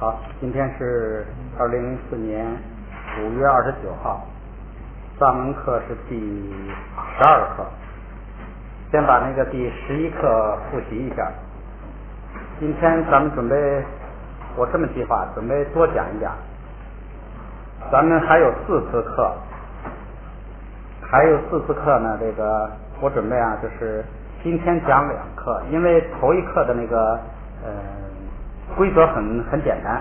好，今天是2004年5月29号，藏文课是第12课。先把那个第11课复习一下。今天咱们准备，我这么计划，准备多讲一讲。咱们还有4次课，呢。这个我准备啊，就是今天讲2课，因为头一课的那个规则很简单，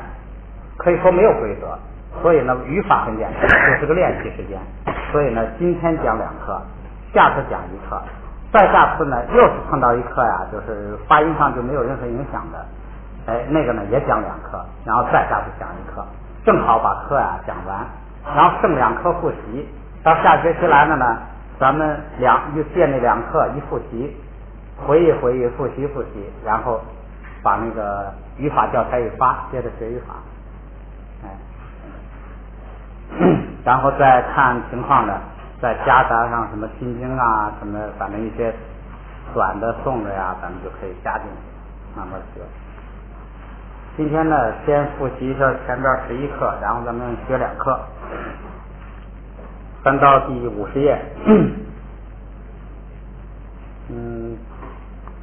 可以说没有规则，所以呢语法很简单，就是个练习时间。所以呢今天讲2课，下次讲1课，再下次呢又是碰到一课呀，就是发音上就没有任何影响的，那个呢也讲2课，然后再下次讲1课，正好把课呀讲完，然后剩2课复习。到下学期来了呢，咱们就借那2课一复习，回忆复习，然后把那个语法教材一发，接着学语法，然后再看情况的，再加上什么心经啊，什么反正一些短的诵的呀，咱们就可以加进去，慢慢学。今天呢，先复习一下前边11课，然后咱们学2课，翻到第50页，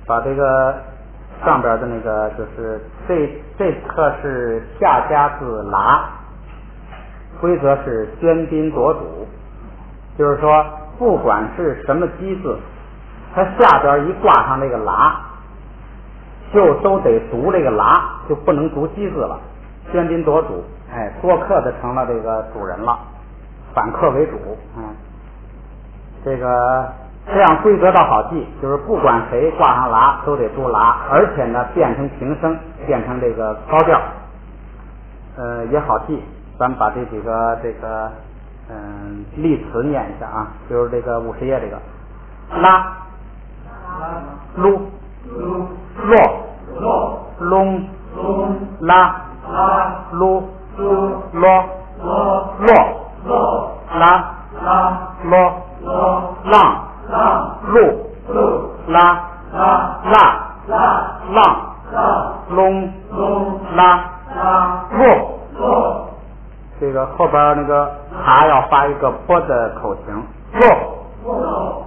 把这个上边的那个就是这课是下家字拉，规则是喧宾夺主，就是说不管是什么鸡字，它下边一挂上这个拉，就都得读这个拉，就不能读鸡字了。喧宾夺主，做客的成了这个主人了，反客为主，这样规则倒好记，就是不管谁挂上拉都得读拉，而且呢变成平声，变成这个高调，也好记。咱们把这几个例词念一下啊，就是这个50页这个拉、噜、落、隆、拉、噜、落、拉、落、浪、路、拉、浪、隆、拉、落。这个后边那个哈要发一个坡的口型，落、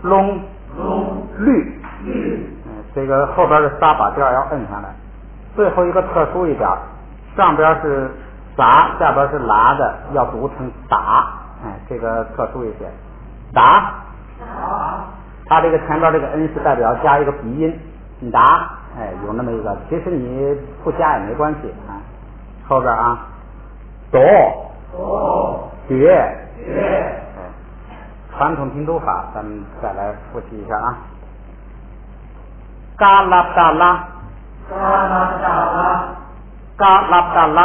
隆、绿，这个后边的撒把调要摁下来。最后一个特殊一点，上边是杂，下边是拉的，要读成打，这个特殊一些。打，它这个前边这个 n 是代表加一个鼻音，打，有那么一个，其实你不加也没关系啊。后边啊，哆、觉，传统拼读法，咱们再来复习一下啊。嘎拉达拉，嘎拉达拉，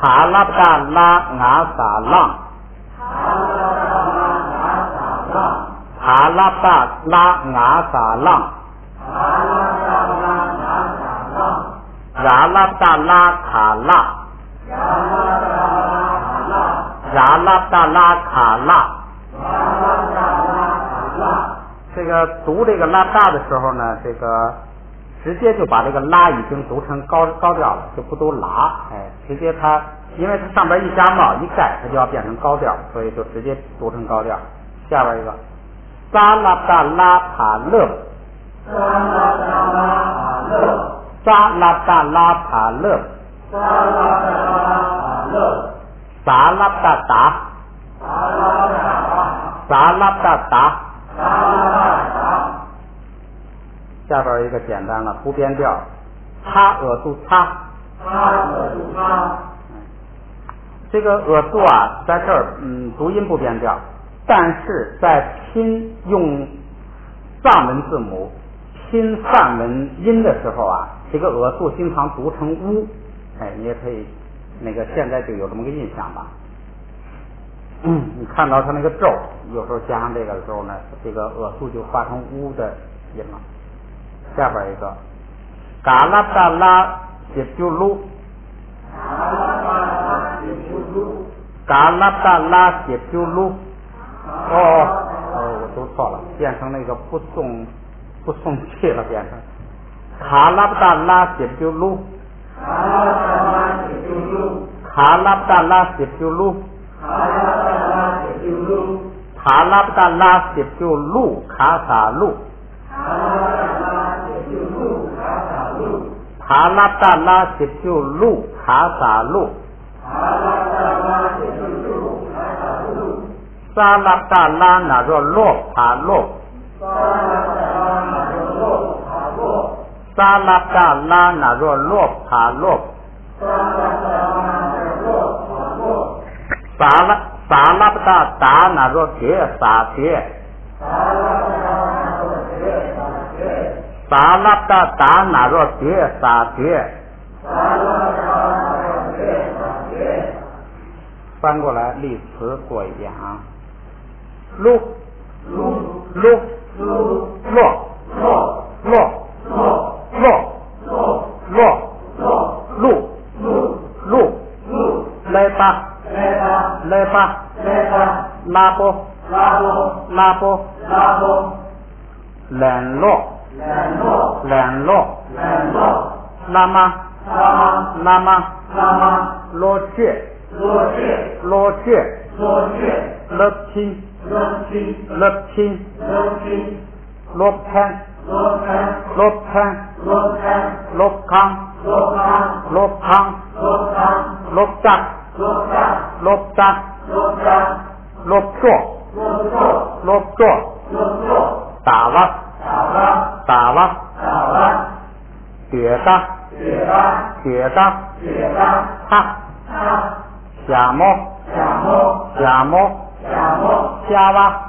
帕拉达拉阿萨浪，帕拉达拉阿萨浪，拉拉达拉卡拉，拉拉达拉卡拉。这个读这个拉大的时候呢，这个直接就把这个拉已经读成高调了，就不读拉，直接它因为它上边一加帽一盖，它就要变成高调，所以就直接读成高调。下边一个萨拉达拉帕勒，萨拉达拉帕勒，萨拉达达，萨拉达达。下边一个简单了，不变调，擦度擦，这个度啊，在这儿读音不变调，但是在用藏文字母拼梵文音的时候啊，这个度经常读成乌，你也可以那个现在就有这么个印象吧。你看到它那个咒，有时候加上这个的时候呢，这个度就发成乌的音了。下边一个嘎拉达拉写就噜，嘎拉达拉写就噜，我读错了，变成那个不送气了，变成卡拉布达拉西布鲁，卡拉布达拉西布鲁，卡拉布达拉西布鲁，卡拉布达拉西布鲁，卡萨路，卡拉布达拉西布鲁，卡萨路，萨拉布达拉那若洛帕洛，萨拉布达拉那若洛帕洛，萨拉布达达那若觉萨觉，萨拉布达达那若觉萨觉。翻过来例词过一遍啊。路路路路落落落落落落落路路路来吧来吧拉波拉波冷落冷落拉吗落去落拼落潘落康落扎落做打了觉得他瞎摸瞎挖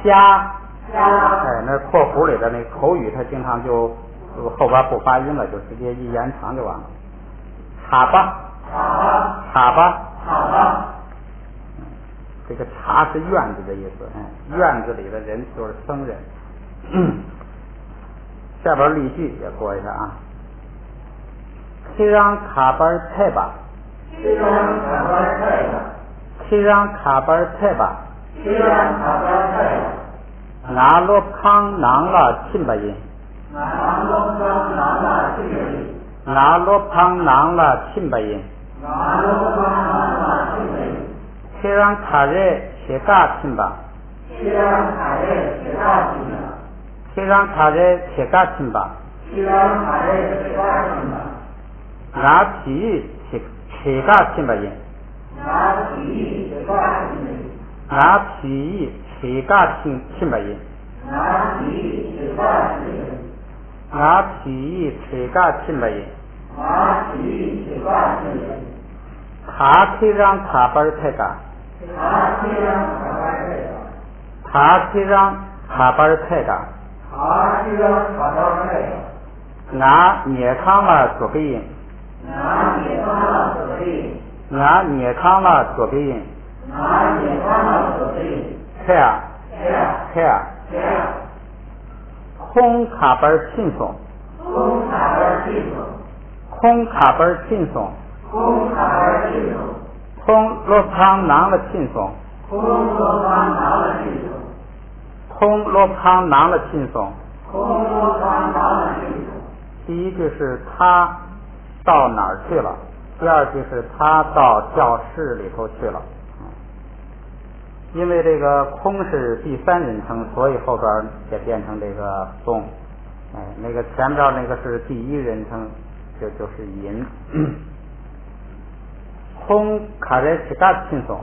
瞎，哎，那括弧里的那口语，它经常就后边不发音了，就直接一延长就完了。茶吧，这个茶是院子的意思，院子里的人就是僧人。下边例句也过一下啊。키랑 가발 태바 나로팡 낭라 침바인 키랑 카레 제가 침바 나비 제가 침바인 카키랑 가발패가 나 니康了左边태야 콩가발 친송 콩로팡 낭了庆松第一句是他到哪儿去了，第二句是他到教室里头去了。因为这个空是第三人称，所以后边也变成这个松。那个前边那个是第一人称，就是银。空卡在其他轻松，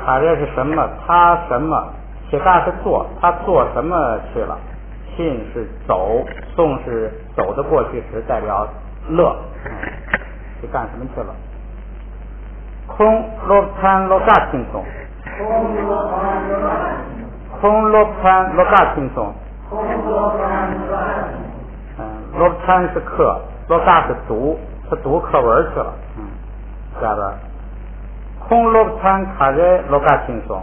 卡在是什么？他什么？其他是做，他做什么去了？信是走，送是走的过去时，代表乐，去干什么去了？空罗潘罗嘎轻松，罗潘是课，罗嘎是读，他读课文去了。下边空罗潘卡在罗嘎轻松。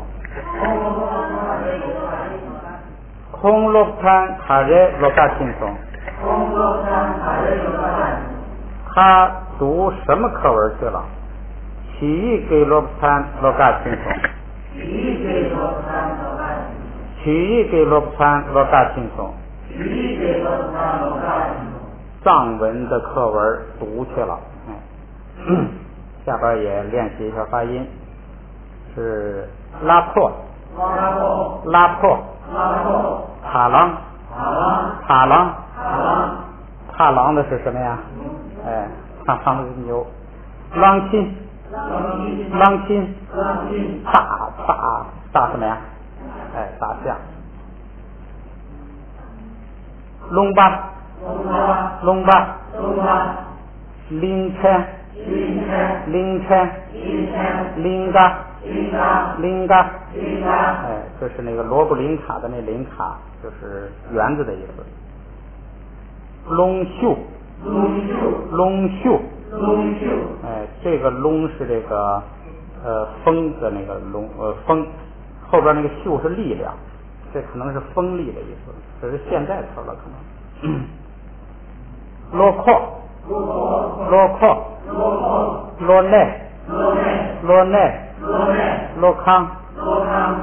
空罗潘卡在罗嘎轻松。他读什么课文去了？起义给罗潘罗嘎轻松。曲意给罗盘罗大轻松，藏文的课文读去了，下边也练习一下发音，是拉破，塔郎，踏狼的是什么呀？踏狼的是牛，狼亲，大什么呀？大象，龙巴，灵车，灵嘎，就是那个罗布林卡的那林卡，就是园子的意思。龙秀，这个龙是这个风的那个龙，风后边那个秀是力量，这可能是锋利的意思，这是现代词了可能。罗阔，罗内，罗康，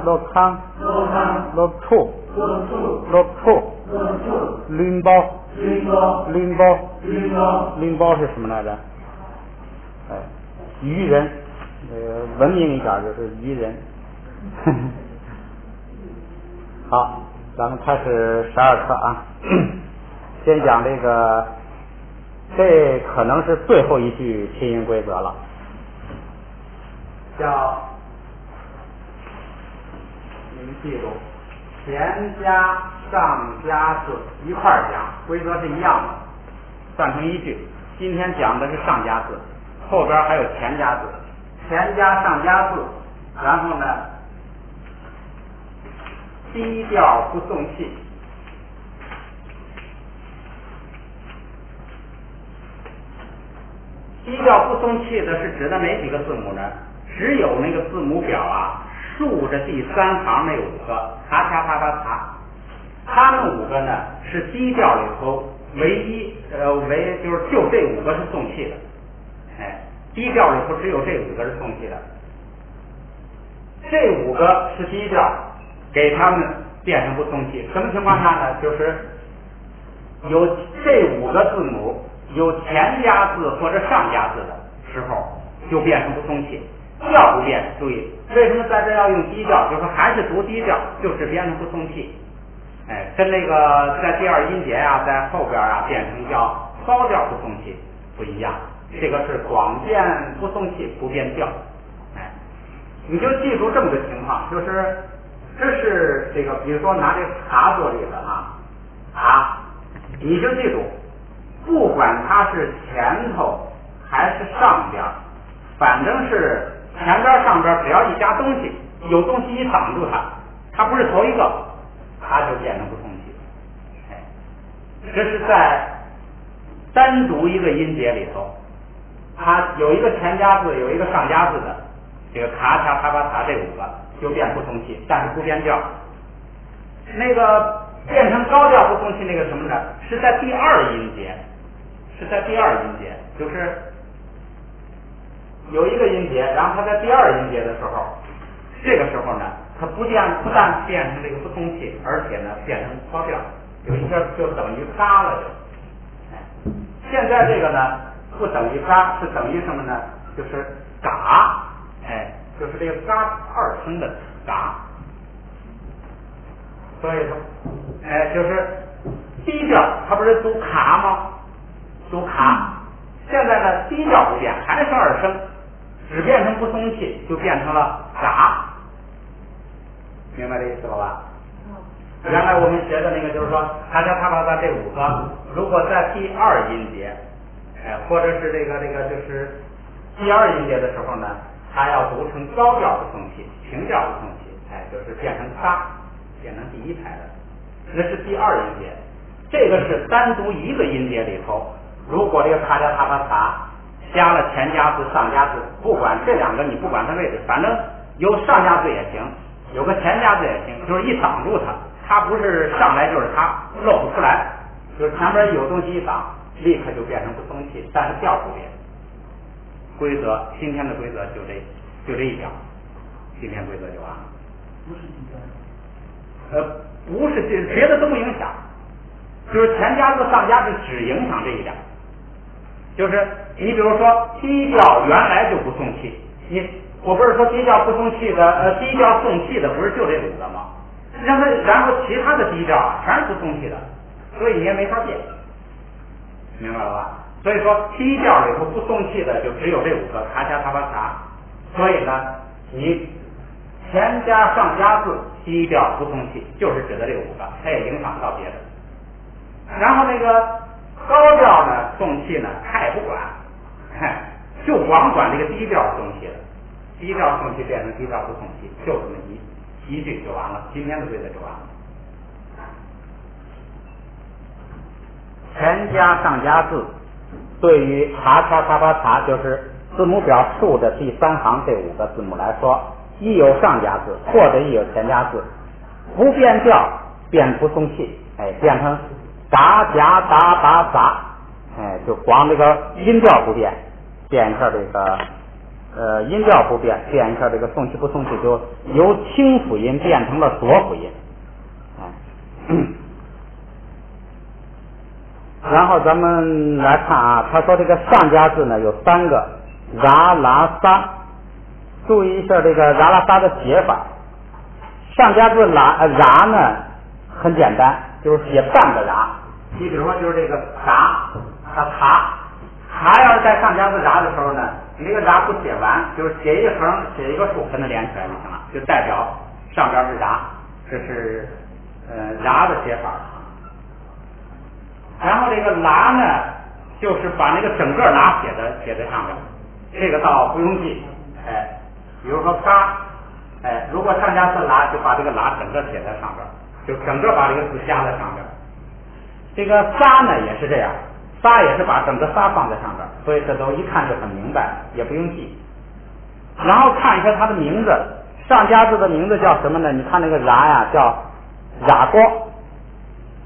罗处，拎包是什么来着？渔人，文明一点就是渔人。好，咱们开始12课啊。先讲这个，这可能是最后一句拼音规则了，叫你们记住，前加上加字一块儿讲，规则是一样的，算成一句。今天讲的是上加字，后边还有前加字，前加上加字，然后呢，低调不送气。低调不送气的是指的哪几个字母呢？只有那个字母表啊，竖着第3行那5个，咔嚓啪啪嚓，它们5个呢是低调里头唯一就这5个是送气的，低调里头只有这5个是送气的，这5个是低调，给它们变成不送气。什么情况下呢？就是有这5个字母有前加字或者上加字的时候，就变成不送气。调不变，注意，为什么在这要用低调？就是还是读低调，就是变成不送气。跟那个在第2音节啊，在后边啊变成叫高调不送气不一样。这个是广变不送气，不变调。你就记住这么个情况，就是这是这个，比如说拿这卡做例子啊，你就记住，不管它是前头还是上边，反正是前边上边只要一加东西，有东西一挡住它不是头一个，它就变成不送气。这是在单独一个音节里头，它有一个前加字，有一个上加字的，这个卡嚓啪啪嚓这5个就变不送气，但是不变调。那个变成高调不送气那个什么呢？是在第2音节，就是有一个音节，然后它在第2音节的时候，这个时候呢，它不但变成这个不送气，而且呢变成高调，有一下就等于嘎了就。现在这个呢不等于嘎，是等于什么呢？就是嘎，就是这个嘎2声的嘎。所以说，就是低调，它不是读卡吗？读卡。现在呢，低调不变，还是2声，只变成不送气，就变成了嘎。明白这意思了吧？原来我们学的那个就是说，咔嚓啪啪啪这5个，如果在第2音节，或者是这个就是第2音节的时候呢，它要读成高调不送气，平调不送气，就是变成嘎。变成第1排的，那是第2音节。这个是单独一个音节里头，如果这个咔嚓啪啪嚓加了前加字上加字，不管这2个你不管它位置，反正有上加字也行，有个前加字也行，就是一挡住它不是上来就是它露不出来，就是前边有东西一挡，立刻就变成不送气，但是调不变。规则，今天的规则就这一条。今天规则就完了。不是低调。不是别的都不影响，就是前加字上加字只影响这一点。就是你比如说低调原来就不送气，我不是说低调不送气的，低调送气的不是就这5个吗？然后其他的低调啊全是不送气的，所以你也没法变，明白了吧？所以说低调里头不送气的就只有这5个，卡卡塔巴卡。所以呢，你前加上加字低调不送气，就是指的这5个，它也影响不到别的。然后那个高调呢送气呢，他也不管，就光管这个低调送气了。低调送气变成低调不送气，就这么一句就完了，今天的规则就完了。前加上加字对于查查查查查，就是字母表竖的第3行这5个字母来说，一有上加字或者一有前加字，不变调变不送气，变成达夹达达杂，就光这个音调不变，变一下这个音调不变，变一下这个送气不送气，就由清辅音变成了浊辅音。然后咱们来看啊，他说这个上加字呢有3个，拉拉撒，注意一下这个拉拉撒的写法。上加字拉呢很简单，就是写半个拉。你比如说就是这个嘎和卡，卡要是在上加字拉的时候呢，你这个拉不写完，就是写一横写一个竖跟它连起来就行了，就代表上边是拉，这是拉的写法。然后这个拉呢，就是把那个整个拉写在上边，这个倒不用记，比如说嘎，如果上加字拉，就把这个拉整个写在上边，就整个把这个字加在上边。这个撒呢也是这样，撒也是把整个撒放在上边，所以这都一看就很明白，也不用记。然后看一下它的名字，上加字的名字叫什么呢？你看那个拉呀，叫拉锅，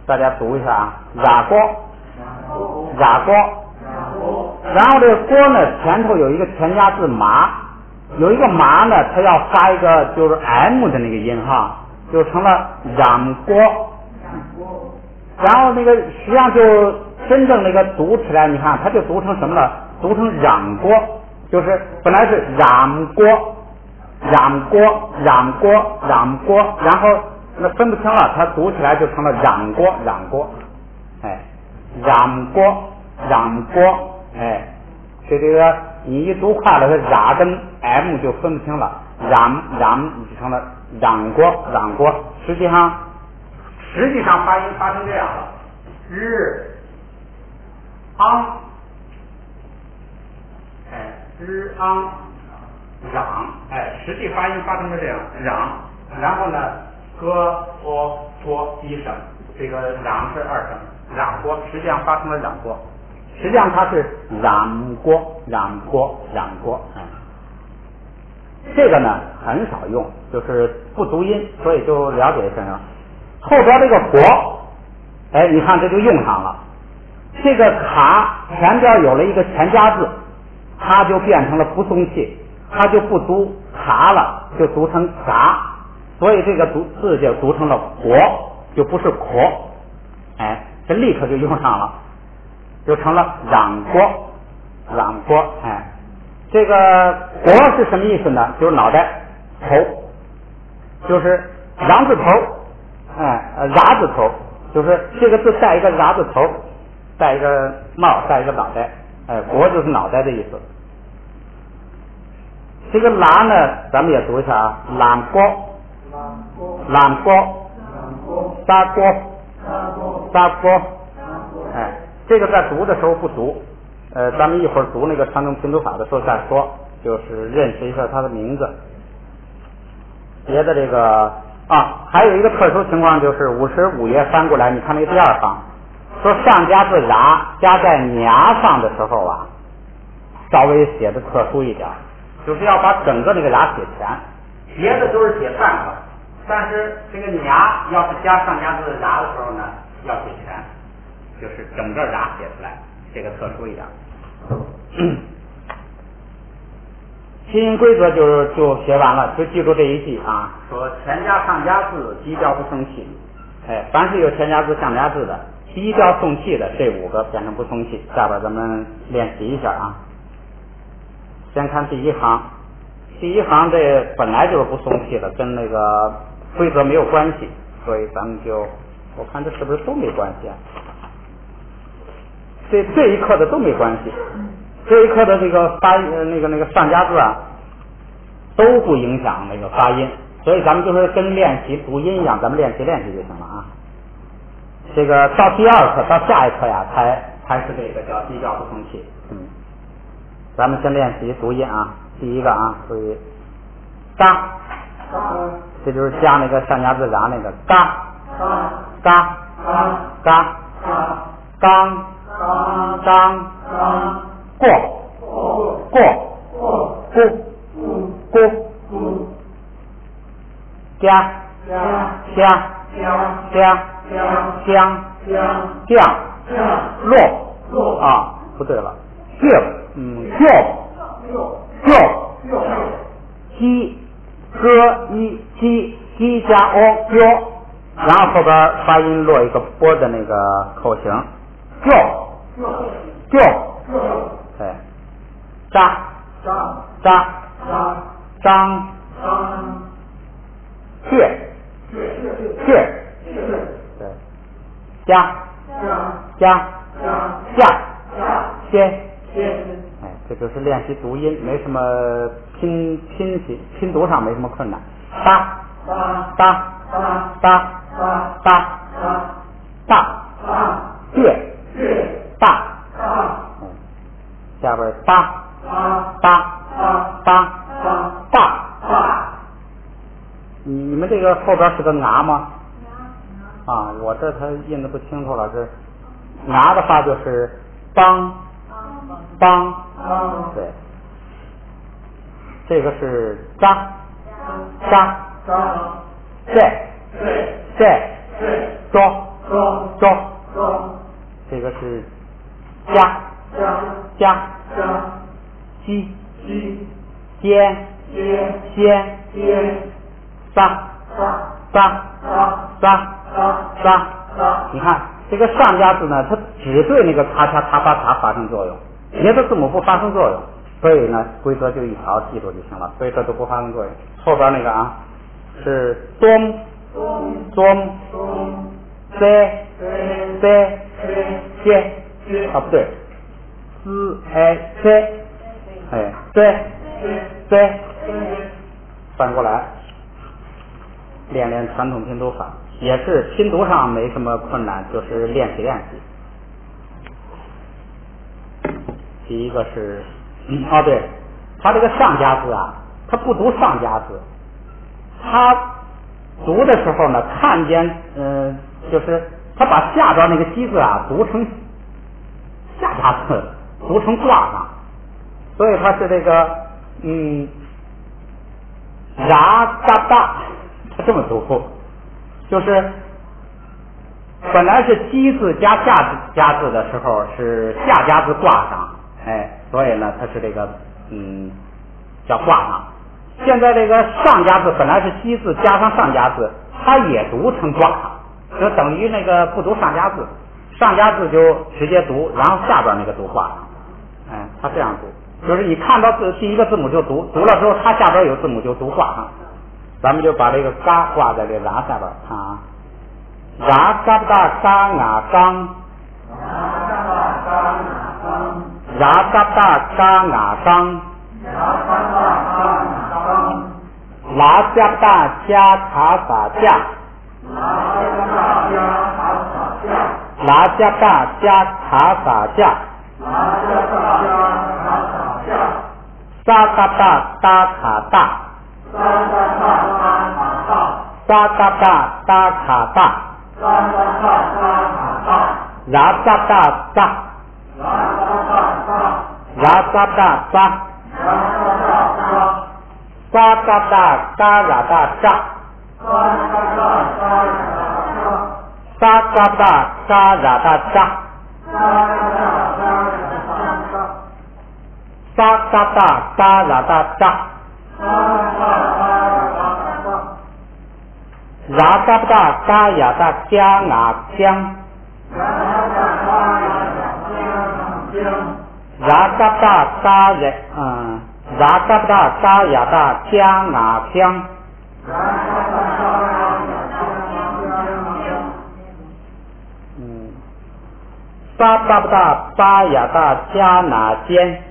大家读一下啊，拉锅，拉锅。然后这个锅呢，前头有一个前加字麻，有一个麻呢，它要发一个就是 M 的那个音哈，就成了嚷锅。然后那个实际上就真正那个读起来，你看它就读成什么了？读成嚷锅，就是本来是嚷锅，嚷锅，嚷锅，嚷锅，然后那分不清了，它读起来就成了嚷锅，嚷锅，嚷锅，嚷锅，这个你一读快了，它嚷跟 M 就分不清了，嚷就成了嚷锅，嚷锅，实际上发音发成这样了，日昂，日昂，嚷，实际发音发成了这样，嚷，然后呢，歌托一声，这个嚷是2声，嚷锅，实际上发成了嚷锅，实际上它是嚷锅，嚷锅，嚷锅，这个呢很少用，就是不读音，所以就了解一下。后边这个国，你看这就用上了。这个卡前边有了一个前加字，它就变成了不送气，它就不读卡了，就读成嘎，所以这个字就读成了国，就不是国，这立刻就用上了，就成了嚷国，嚷国，这个国是什么意思呢？就是脑袋头，就是嚷字头。剌字头，就是这个字带一个剌字头，带一个帽，带一个脑袋，国就是脑袋的意思。这个剌呢，咱们也读一下啊，啷锅，啷锅，撒锅，撒锅，这个在读的时候不读，咱们一会儿读那个传统拼读法的时候再说，就是认识一下它的名字。别的这个。还有一个特殊情况，就是55页翻过来，你看那个第2行，说上加字剌加在牙上的时候啊，稍微写的特殊一点，就是要把整个那个剌写全，别的都是写半个，但是这个牙要是加上加字剌的时候呢，要写全，就是整个剌写出来，这个特殊一点。拼音规则就写完了，就记住这一句啊。说添加上加字，低调不送气。凡是有添加字、上加字的，低调送气的这5个变成不送气。下边咱们练习一下啊。先看第一行，第一行这本来就是不送气的，跟那个规则没有关系，所以咱们我看这是不是都没关系啊？这一课的都没关系，这一课的这个发那个上加字啊，都不影响那个发音，所以咱们就是跟练习读音一样，咱们练习就行了啊。这个到第2课到下一课呀，才是这个叫低调不送气。咱们先练习读音啊。第一个啊，注意嘎，这就是加那个上加字嘎那个嘎嘎嘎刚刚过加落啊，不对了，鸡加 o 标，然后后边发音落一个波的那个口型，张对，先，这就是练习读音，没什么拼读上没什么困难。下边你们这个后边是个牙吗？啊，我这它印的不清楚了，这牙的话就是帮，对，这个是扎，抓，这个是加，鸡，尖，撒，你看这个上加字呢，它只对那个咔嚓嚓啪嚓发生作用，别的字母不发生作用，所以呢规则就一条记住就行了，所以这都不发生作用。后边那个啊是咚塞啊不对，塞，翻过来练传统拼读法，也是拼读上没什么困难，就是练习。第一个是对，他这个上加字啊，他不读上加字，他读的时候呢，看见就是他把下边那个鸡字啊读成下加字，读成挂上，所以他是这个嘎达，他这么读，就是本来是鸡字加下加字的时候是下加字挂上，所以呢它是这个叫挂上。现在这个上加字本来是鸡字加上上加字，它也读成挂上，就等于那个不读上加字，上加字就直接读，然后下边那个读挂上，它这样读，就是你看到第一个字母就读了之后，它下边有字母就读挂上。咱们就把这个嘎挂在这然下边看啊，然嘎不大嘎啊刚，然嘎不大嘎啊刚，拉加不大加卡撒加，拉加不大加卡撒加，沙嘎大达卡大，沙嘎大达卡大，拉嘎大扎，拉嘎大扎，沙嘎大嘎拉大扎，沙嘎大嘎拉大扎，沙嘎达嘎呀达扎，拉嘎达嘎呀达加啊江，拉嘎达嘎呀拉嘎达嘎呀达加啊江。沙嘎达巴呀达加那间，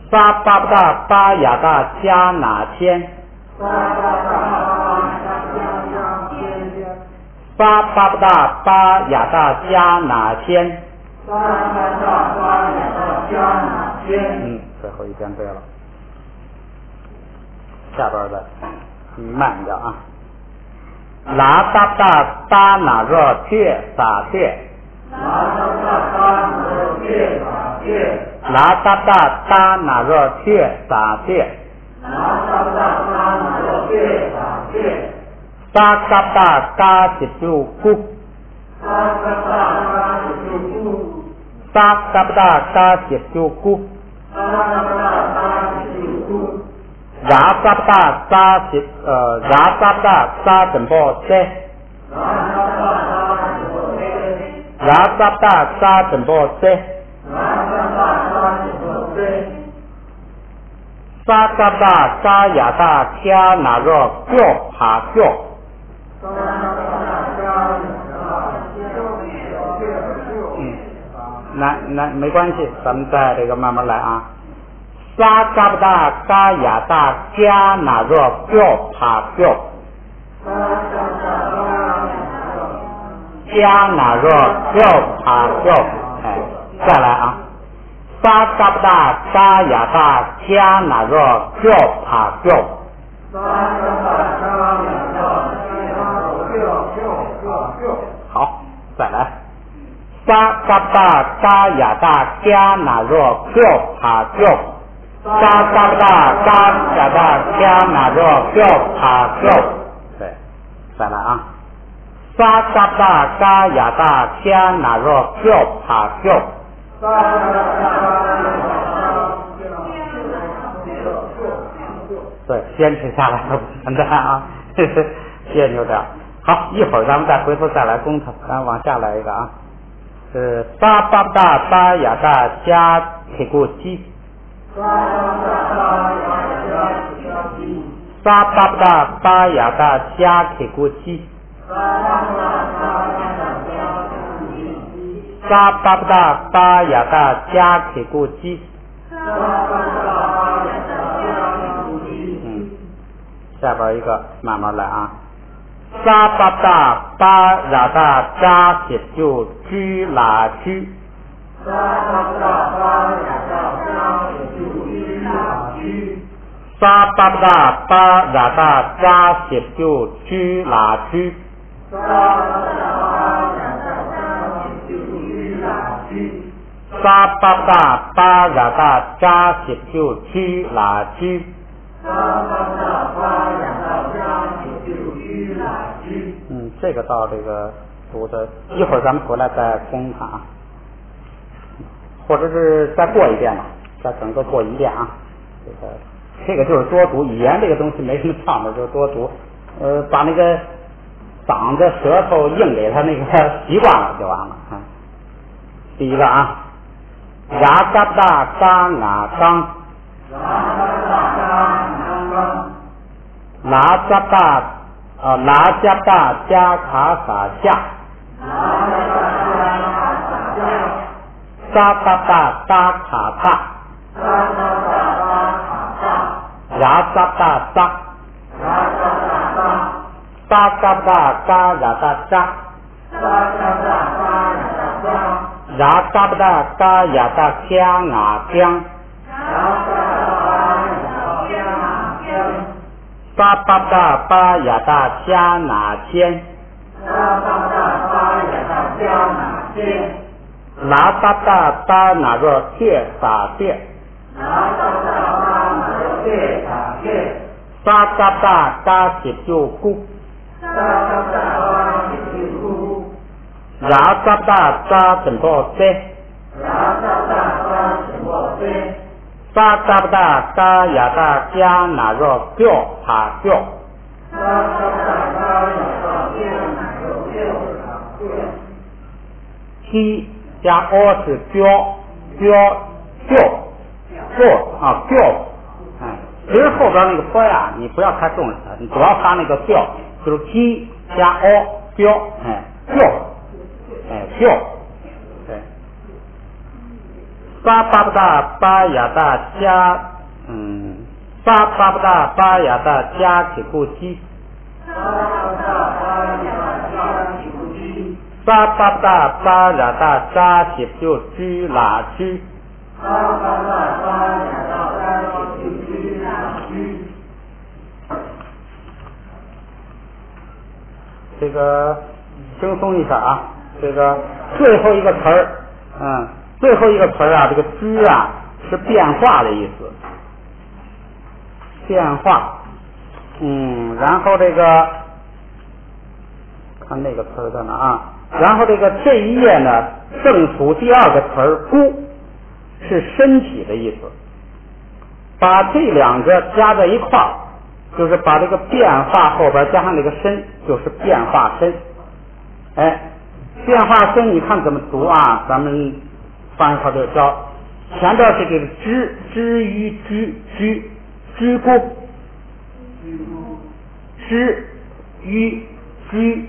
沙嘎达巴呀达加那间，沙嘎达巴呀达加那间。最后一遍对了，下边的慢点啊。拉达达达那若贴撒贴，拉达达达那若贴撒贴，沙嘎达嘎吉就咕，沙嘎达嘎吉就咕，拉嘎达嘎吉拉嘎达嘎怎么塞？拉嘎达嘎怎么塞？沙嘎达嘎呀达加那若脚爬脚。那没关系，咱们再这个慢慢来啊。沙嘎达嘎呀达加那若脚爬脚，加那若脚爬脚，哎，再来啊。沙嘎达嘎呀达加那若脚爬脚。好，再来。沙嘎达嘎呀达加那若脚爬脚，沙嘎达嘎呀达加那若脚爬脚。对，再来啊。沙嘎达嘎呀达加那若脚爬脚。对，坚持下来了，现在啊，别扭点。好，一会儿咱们再回头再来攻它，咱往下来一个啊。是沙巴达巴呀达加铁骨鸡，沙巴达巴呀达加铁骨鸡，沙巴达巴呀达加铁骨鸡。下边一个慢慢来啊。沙巴达巴呀达扎铁就居拉居，沙巴达巴呀达扎铁就居拉居，沙巴达巴呀达扎铁就居拉居。这个到这个读的，一会儿咱们回来再攻它啊，或者是再过一遍吧，再整个过一遍啊。这个就是多读，语言这个东西没什么窍门，就多读。把那个嗓子舌头硬给他那个习惯了就完了啊。第一个啊，呀嘎达嘎啊刚，拉加达拉加达加卡萨夏，沙嘎达达卡萨，呀嘎达扎，沙嘎达嘎呀达扎，呀嘎达嘎呀达江啊江。沙巴达巴呀达加那千，拉巴达巴那若切撒切，沙嘎达嘎吉就咕，拉嘎达扎怎么塞，沙扎不达沙雅达加那若标他标。T 加 O 是标啊标，其实后边那个坡呀，你不要太重视它，你主要发那个标，就是 T 加 O 标，标，对。沙巴不达巴雅达加沙巴不达巴雅达加起故基。沙巴不达巴雅达扎起就居拉居。这个轻松一下啊，这个最后一个词儿，最后一个词儿啊，这个居啊是变化的意思，变化，然后这个看那个词儿在哪啊？然后这一页呢，正处第二个词儿孤是身体的意思，把这两个加在一块儿，就是把这个变化后边加上这个身，就是变化身。变化身你看怎么读啊？咱们放一块就教，前边是这个知于知孤，知于居，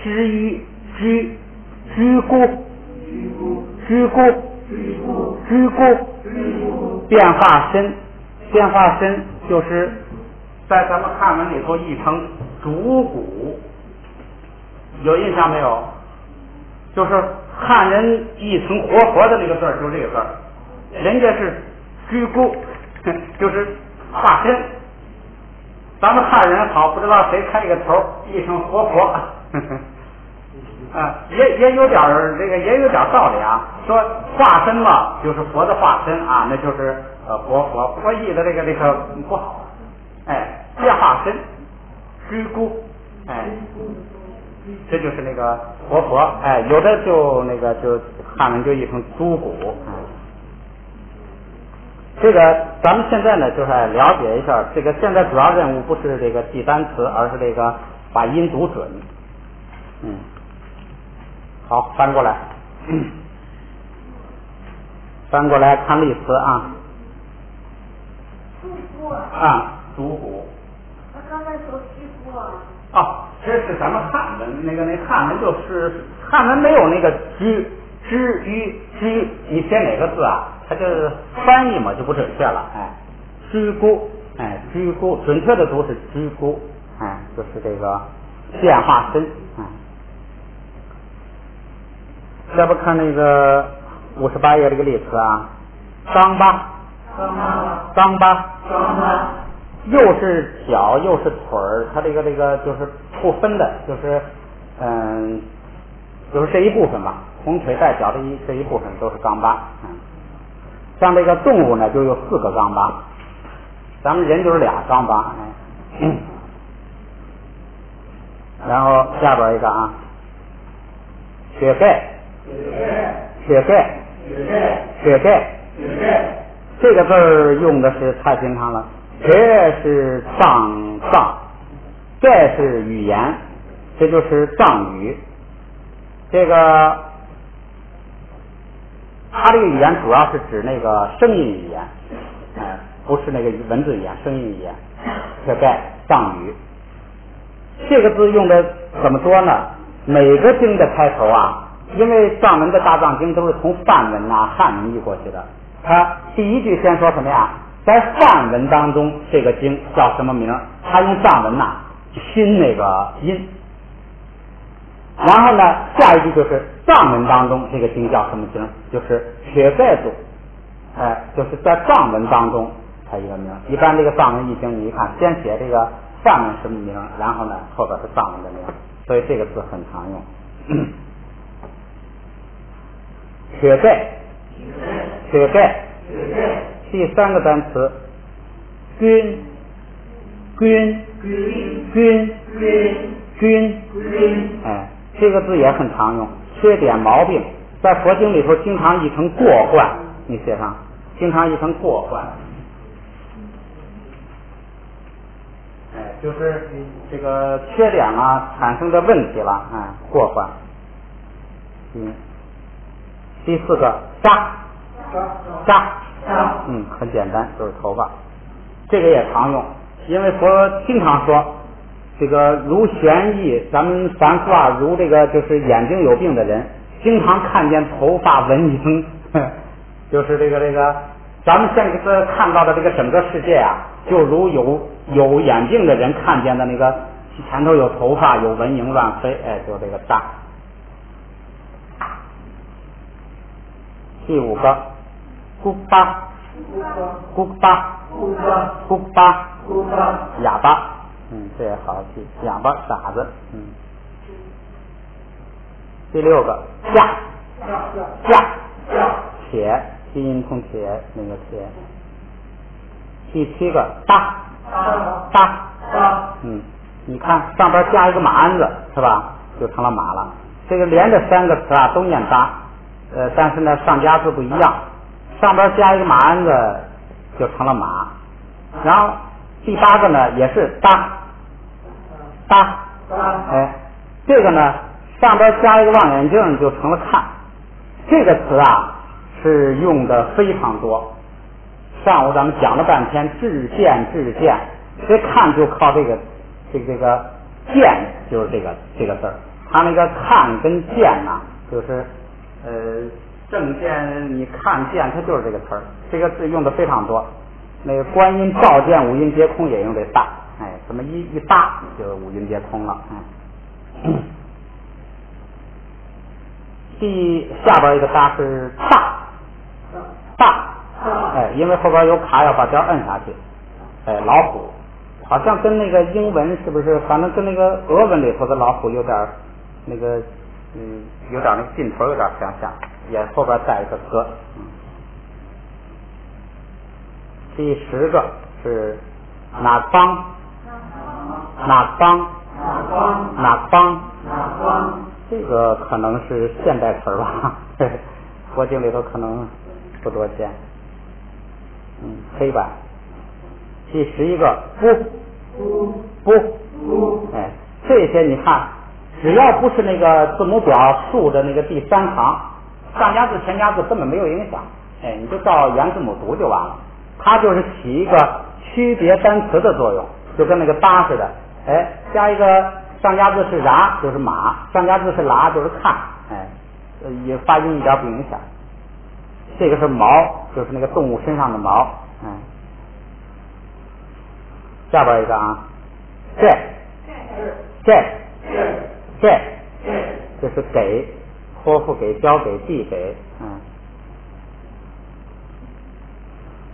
知于居孤，变化身就是在咱们汉文里头译成主骨，有印象没有？就是汉人译成活佛的那个字儿，就是这个字儿，人家是居孤，就是化身。咱们汉人好，不知道谁开这个头译成活佛。也有点也有点道理啊。说化身嘛，就是佛的化身啊，那就是佛译的这个不好。变化身，居孤，这就是那个活佛。有的就就汉文就译成猪骨。这个咱们现在呢，就是了解一下，这个现在主要任务不是这个记单词，而是这个把音读准。好，翻过来，翻过来看例词啊。主骨。他刚才说虚骨啊。这是咱们汉文，那汉文就是汉文没有那个知于，你写哪个字啊？它就是翻译嘛，就不准确了。居孤，居孤，准确的读是居孤，就是这个变化身。要不看那个58页这个例词啊，张巴，又是脚又是腿儿，它这个就是不分的，就是就是这一部分吧，红腿带脚的这一部分都是冈巴。像这个动物呢，就有4个冈巴，咱们人就是2冈巴。然后下边一个啊，血盖，这个字儿用的是太平常了。血是藏，盖是语言，这就是藏语。这个它这个语言主要是指那个声音语言，不是那个文字语言，声音语言。血盖藏语，这个字用的怎么说呢？每个经的开头啊，因为藏文的大藏经都是从梵文汉文译过去的，它第一句先说什么呀？在梵文当中，这个经叫什么名？他用藏文拼那个音，然后呢，下一句就是藏文当中这个经叫什么经？就是血盖祖，就是在藏文当中它一个名。一般这个藏文译经，你一看，先写这个梵文什么名，然后呢后边是藏文的名，所以这个字很常用。血盖。第3个单词，均，这个字也很常用，缺点毛病，在佛经里头经常译成过患，你写上经常译成过患。就是这个缺点啊产生的问题了，过患。第4个渣，很简单，就是头发，这个也常用，因为佛经常说，这个如眩翳，咱们凡夫啊，如这个就是眼睛有病的人，经常看见头发纹影，就是这个，咱们现在看到的这个整个世界啊，就如有眼镜的人看见的那个前头有头发有纹影乱飞，就这个渣。第5个咕巴，哑巴，这也好记，哑巴傻子，第6个架，铁，金银铜铁那个铁。第7个搭，你看上边加一个马鞍子是吧，就成了马了。这个连着3个词啊都念搭，但是呢上加字不一样，上边加一个马鞍子就成了马。然后第8个呢也是搭，这个呢上边加一个望远镜就成了看。这个词啊是用的非常多。上午咱们讲了半天至见，这看就靠这个见，就是这个字儿。它那个看跟见呐，就是正见你看见，它就是这个词儿。这个字用的非常多。那个观音照见五蕴皆空也用这搭，这么一搭就五蕴皆空了。下边一个搭是大，因为后边有卡要把这摁下去。老虎好像跟那个英文是不是，反正跟那个俄文里头的老虎有点那个有点那个劲头有点相像，也后边带一个哥。第10个是哪方，这个可能是现代词吧，佛经里头可能不多见。黑板。第11个不，这些你看，只要不是那个字母表竖的那个第3行，上加字前加字根本没有影响，你就照原字母读就完了。它就是起一个区别单词的作用，就跟那个搭似的，加一个上加字是然就是马，上加字是啦就是看，也发音一点不影响。这个是毛，就是那个动物身上的毛，下边一个啊，这是给，托付给，交给，递给，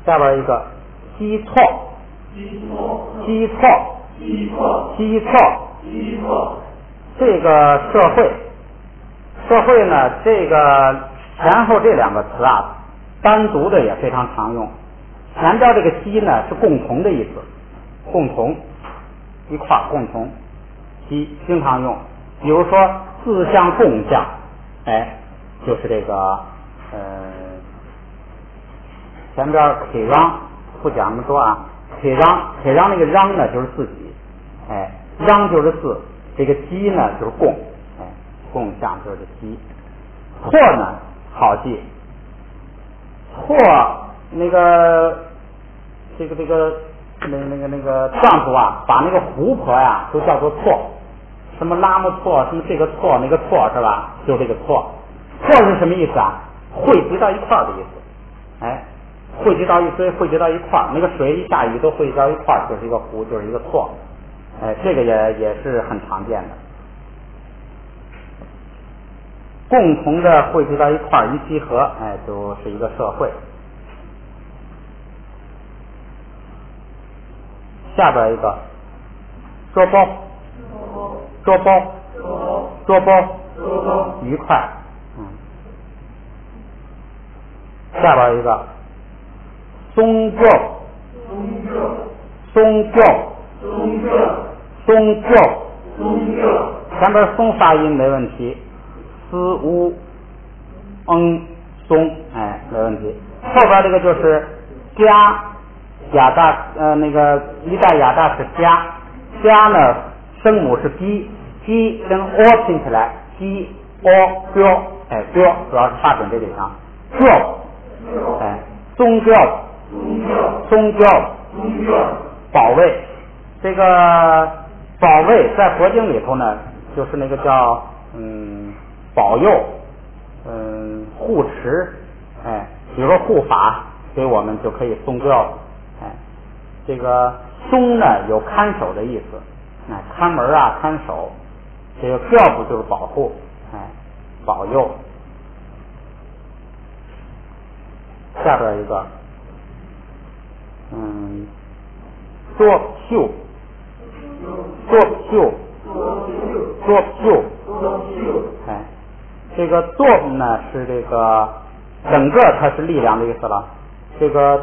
下边一个基错，这个社会呢，这个前后这2个词啊，单独的也非常常用。前边这个基呢是共同的意思，共同一块共同，基经常用。比如说自相共相，就是这个前边铁让不讲那么多啊，铁让那个让呢就是自己，让就是自，这个基呢就是共，共相就是基。错呢好记，错那个这个丈夫啊，把那个胡婆呀都叫做错，什么拉木错，什么这个错那个错是吧？就这个错，错是什么意思啊？汇集到一块儿的意思，汇集到一堆，汇集到一块儿，那个水一下雨都汇集到一块儿，就是一个湖，就是一个错。这个也是很常见的，共同的汇集到一块儿，一集合，就是一个社会。下边一个捉包，愉快。下边一个松旧，前边松发音没问题，松，没问题。后边这个就是加亚大那个一代亚大是加呢声母是鸡跟 o 拼起来鸡 o 标标主要是发准这地方标宗教保卫这个保卫在佛经里头呢就是那个叫保佑护持比如说护法给我们就可以宗教这个宗呢有看守的意思看门啊看守这个教不就是保护保佑下边一个作秀这个作呢是这个整个它是力量的意思了这个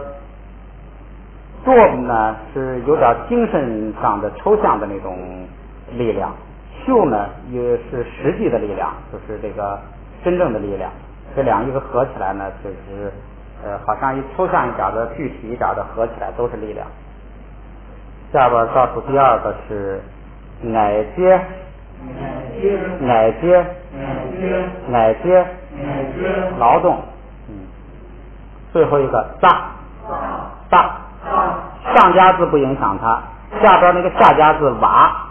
作呢是有点精神上的抽象的那种力量秀呢也是实际的力量就是这个真正的力量这两一个合起来呢就是好像一抽象一点的具体一点的合起来都是力量下边倒数第二个是乃接劳动最后一个大上加字不影响它下边那个下加字瓦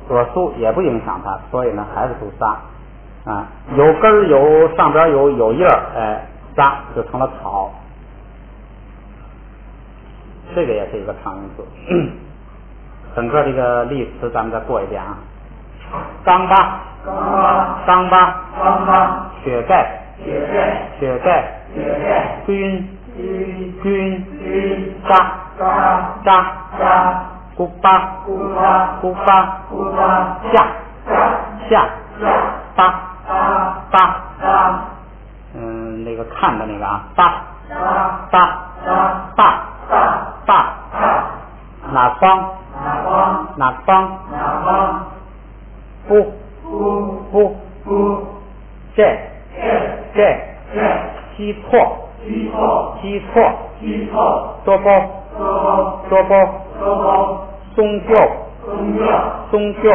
左苏也不影响它所以呢还是读撒有根儿有上边有叶撒就成了草这个也是一个长音字整个这个例词咱们再过一遍钢巴血盖军扎古巴下巴那个看的那个巴哪方不这西错多包宗教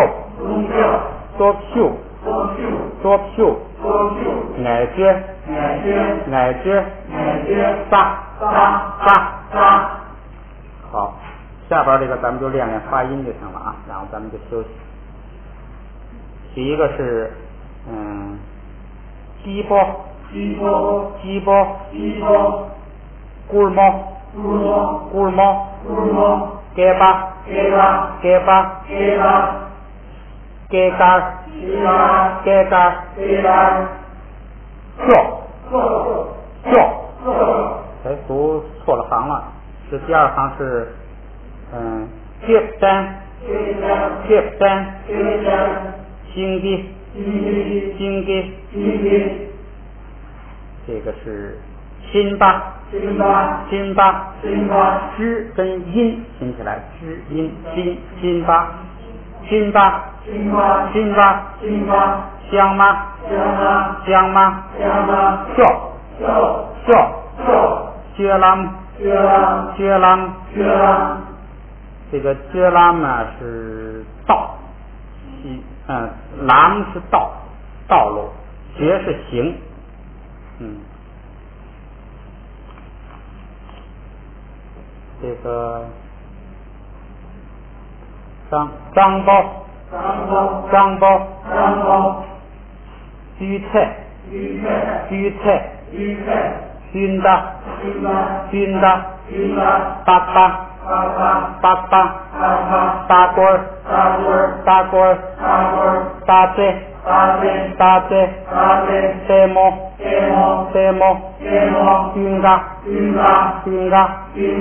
多秀乃接撒好下边这个咱们就练练发音就行了然后咱们就休息第一个是鸡包咕噜猫给巴给杆叫读错了行了是第二行是接单经济这个是辛巴知跟音拼起来知音辛巴香吗叫接啷这个接啷呢是道啷是道路学是行这个张包居菜熏的八锅大嘴呆毛晕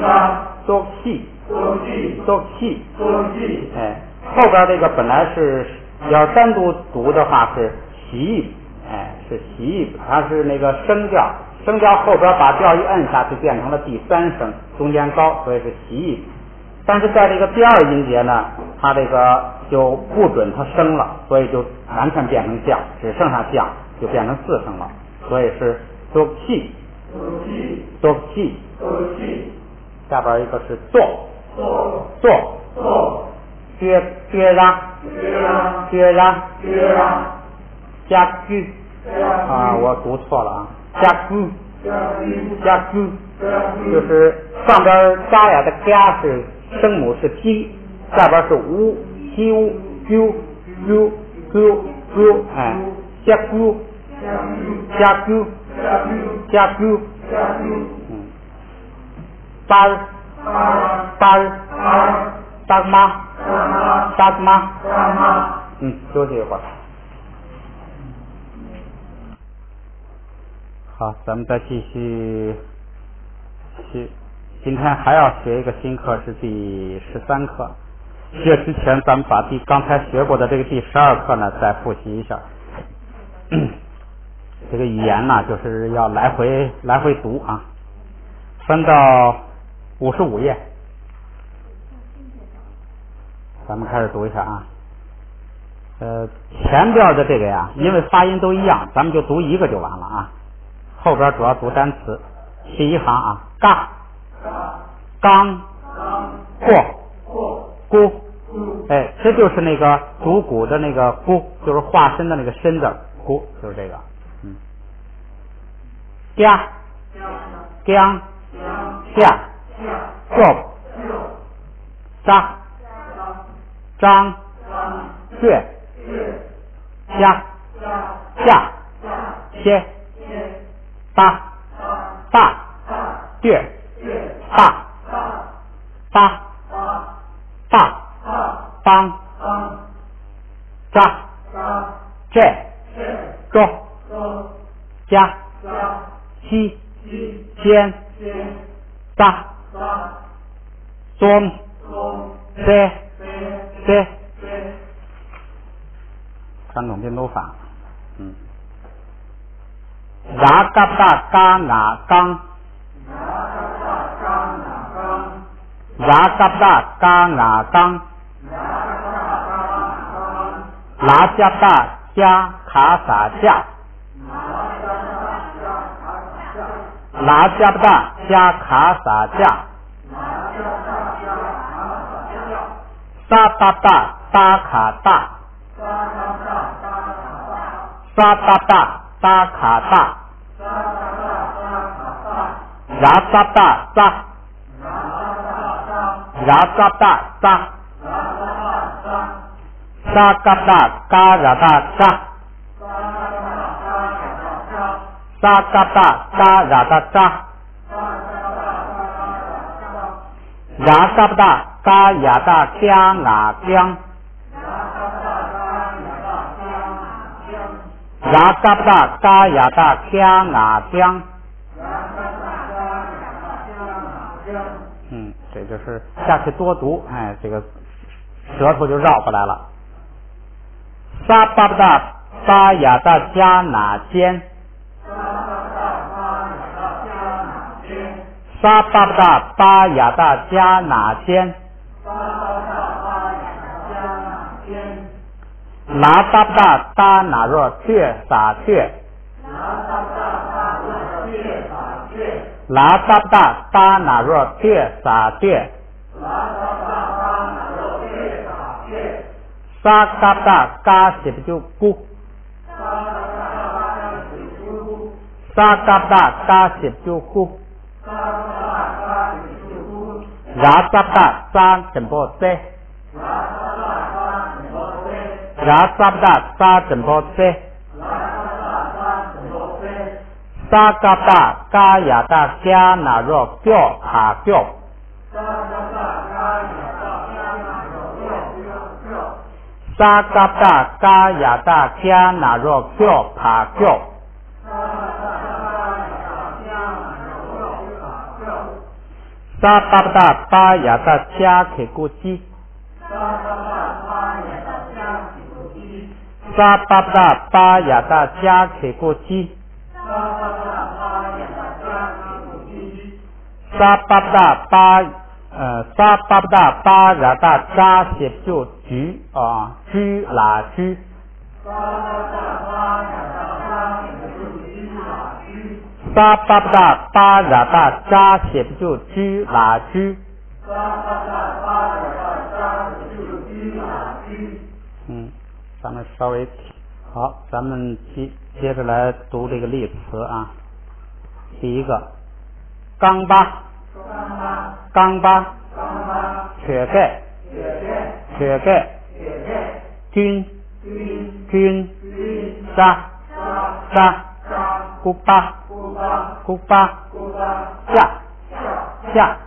做气后边这个本来是要单独读的话是习是习它是那个声调后边把调一摁下去变成了第三声中间高所以是习但是在这个第二音节呢它这个就不准它升了所以就完全变成降只剩下降就变成四声了所以是做气做气，下边一个是做，决然，加居啊，我读错了啊，加居，就是上边扎呀的加是声母是鸡，下边是乌，鸡乌，啾，哎，加居，大妈，休息一会儿。好，咱们再继续今天还要学一个新课，是第13课。学之前，咱们把刚才学过的这个第12课呢，再复习一下。这个语言呢，就是要来回读啊。翻到55页，咱们开始读一下啊。前边的这个呀，因为发音都一样，咱们就读一个就完了啊。后边主要读单词。第一行啊，嘎、刚、咕，哎，这就是那个主骨的那个咕，就是化身的那个身字，咕就是这个。嘎、江、下、做、扎、张、血、下、切、大、月、大、帮、扎、这、周、加、西、先、大、中、塞、三种拼读法。拉嘎达嘎拿刚，拉嘎达嘎拿刚，拉加达加卡萨加，拉加达加卡萨加，沙达达达卡达，沙达达达卡达，拉扎达扎，拉扎达扎，沙嘎达嘎拉达扎，沙嘎达嘎拉达扎，拉嘎达嘎亚达加拿江，拉嘎达嘎亚达加拿江。这就是下去多读，哎，这个舌头就绕过来了。沙巴达巴雅达加拿间，沙巴达巴雅达加拿间，拉巴达达那若却撒却，拉达达达那若却撒却，沙嘎达嘎西不就咕，沙嘎达嘎西不就咕，拉扎达扎怎么塞，拉扎达扎怎么塞，沙嘎达嘎亚达加那若叫卡叫，沙嘎达嘎亚达加那若叫卡叫，沙巴达巴亚达加克古基，沙巴达巴亚达加克古基，沙巴达巴亚达扎写就居啊居拉居，沙沙巴不达巴拉达扎写不就居拉居。咱们稍微好，咱们接着来读这个例词啊。第一个，冈巴，缺钙，军，沙，古巴，下，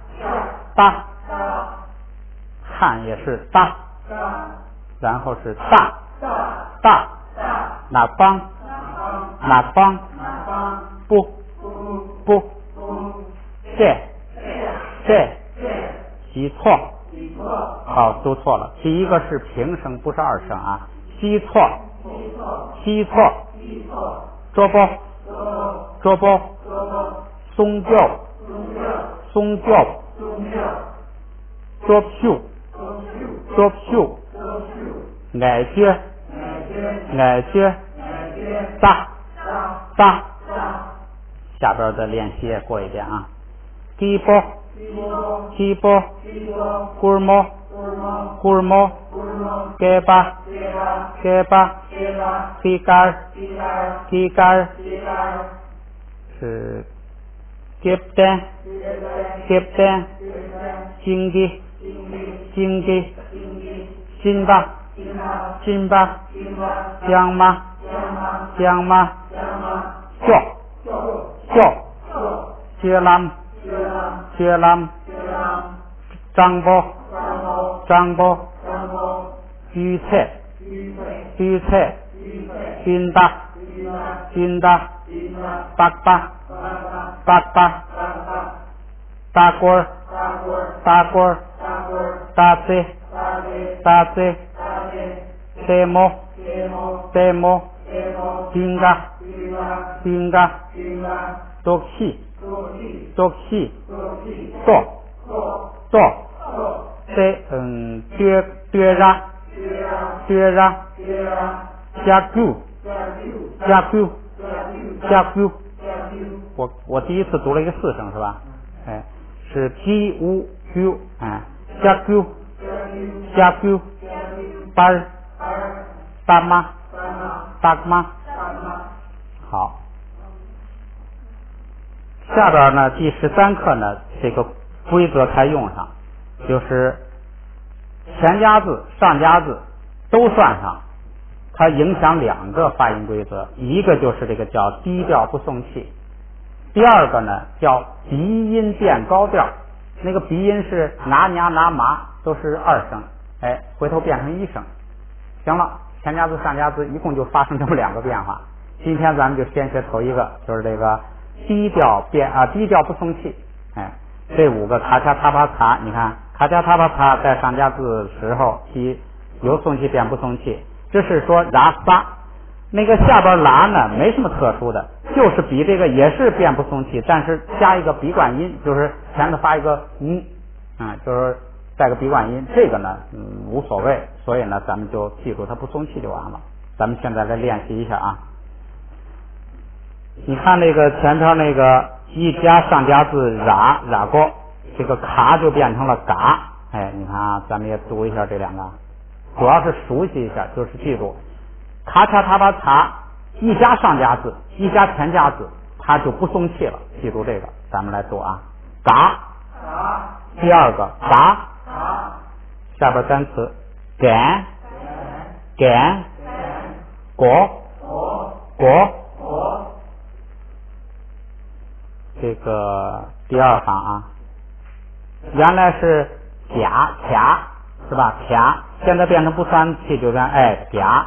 巴，汉也是大，然后是大，哪方，不，这，习错，好，读错了。第一个是平声，不是二声啊。习错，捉包，松教，捉票，矮撅，大，下边的练习也过一遍啊。鸡波，咕毛，给巴，鸡肝，是给蛋，经济，金巴，江妈，叫，接兰，张包，鱼菜，军大，八大锅，大嘴，带毛，丁嘎，多气，对ra，加固，我第一次读了一个四声是吧？哎，是 g u q， 哎，加固，班，大妈，好。下边呢，第13课呢，这个规则才用上，就是前加字、上加字都算上，它影响2个发音规则，一个就是这个叫低调不送气，第二个呢叫鼻音变高调，那个鼻音是拿麻都是2声，哎，回头变成1声。行了，前加字、上加字一共就发生这么2个变化。今天咱们就先学头一个，就是这个低调不送气，哎，这5个卡恰塔巴卡，你看卡恰塔巴卡在上加字时候有送气变不送气，这是说拉撒。那个下边拉呢没什么特殊的，就是比这个也是变不送气，但是加一个鼻管音，就是前头发一个就是带个鼻管音，这个呢无所谓，所以呢咱们就记住它不送气就完了。咱们现在来练习一下啊。你看那个前头那个一加上加字ra过，这个卡就变成了嘎，哎，你看啊，咱们也读一下这2个，主要是熟悉一下，就是记住卡恰塔巴卡一加上加字，一加前加字，它就不送气了，记住这个，咱们来读啊，嘎，第二个嘎，下边单词干，果，这个第2行啊，原来是卡是吧？卡现在变成不算气，就变卡，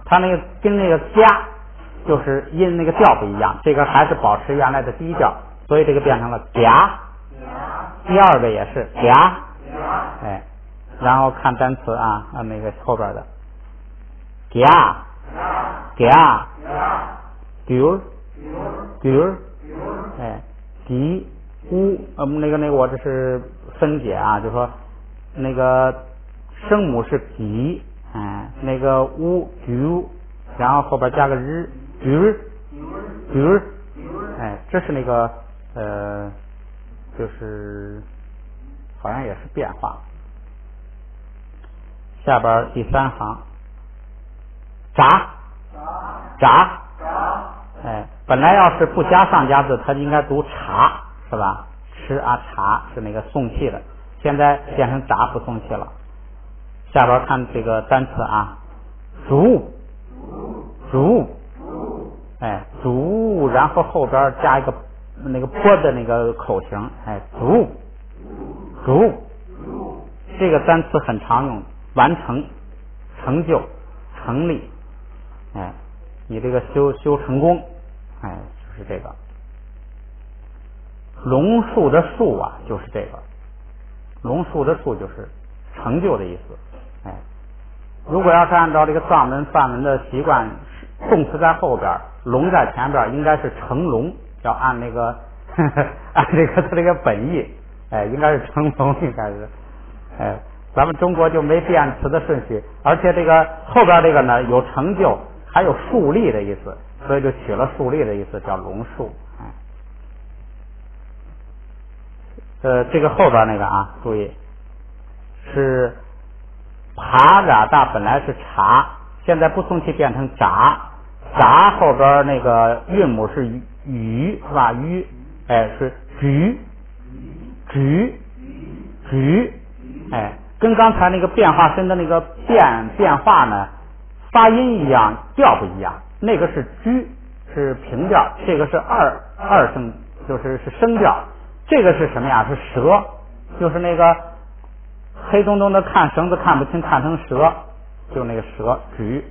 它那个跟那个加就是音那个调不一样，这个还是保持原来的低调，所以这个变成了卡。第2个也是卡，哎，然后看单词啊，那个后边的卡，丢，哎。底乌那个我这是分解啊，就说那个声母是底，哎，那个乌丢，然后后边加个日，这是那个就是好像也是变化。下边第3行，札，本来要是不加上加字，它应该读茶，是吧？吃啊茶是那个送气的，现在变成札不送气了。下边看这个单词啊，竹，然后后边加一个那个坡的那个口型，竹，这个单词很常用，完成、成就、成立，你这个修成功，就是这个。龙树的树啊，就是这个，龙树的树就是成就的意思。如果要是按照这个藏文梵文的习惯，动词在后边，龙在前边，应该是成龙，要按那个按这个它这个本意，应该是成龙，应该是，咱们中国就没变词的顺序，而且这个后边这个呢有成就，还有树立的意思，所以就取了树立的意思，叫龙树。这个后边那个啊，注意是爬嘎大本来是茶，现在不送气变成札，札后边那个韵母是鱼，是吧？鱼，是菊，跟刚才那个变化身的那个变化呢，发音一样，调不一样。那个是居，是平调，这个是二声，就是声调。这个是什么呀？是蛇，就是那个黑洞洞的看绳子看不清，看成蛇，就那个蛇菊。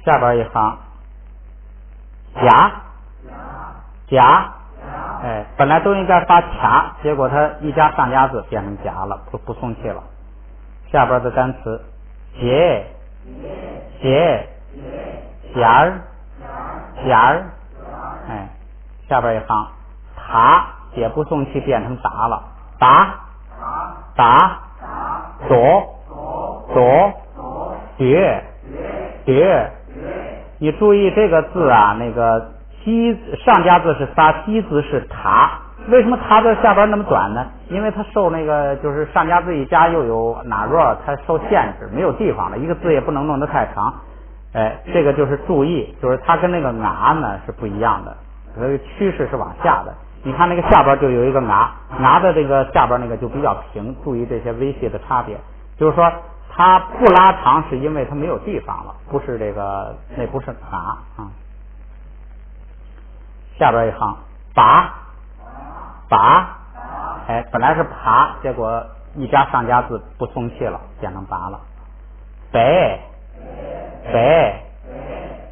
下边一行，夹，本来都应该发卡，结果它一加上加字变成夹了，不送气了。下边的单词鞋儿，下边一行，塔也不送气变成达了，达，朵，蝶，你注意这个字啊，那个上加字是发，西字是塔，为什么塔字下边那么短呢？因为它受那个就是上加字一加又有哪弱，它受限制，没有地方了，一个字也不能弄得太长。这个就是注意，就是它跟那个牙呢是不一样的，它的趋势是往下的。你看那个下边就有一个牙的这个下边那个就比较平，注意这些微细的差别。就是说它不拉长是因为它没有地方了，不是这个，那不是牙啊。下边一行，拔，本来是爬，结果一加上加字不送气了，变成拔了。北，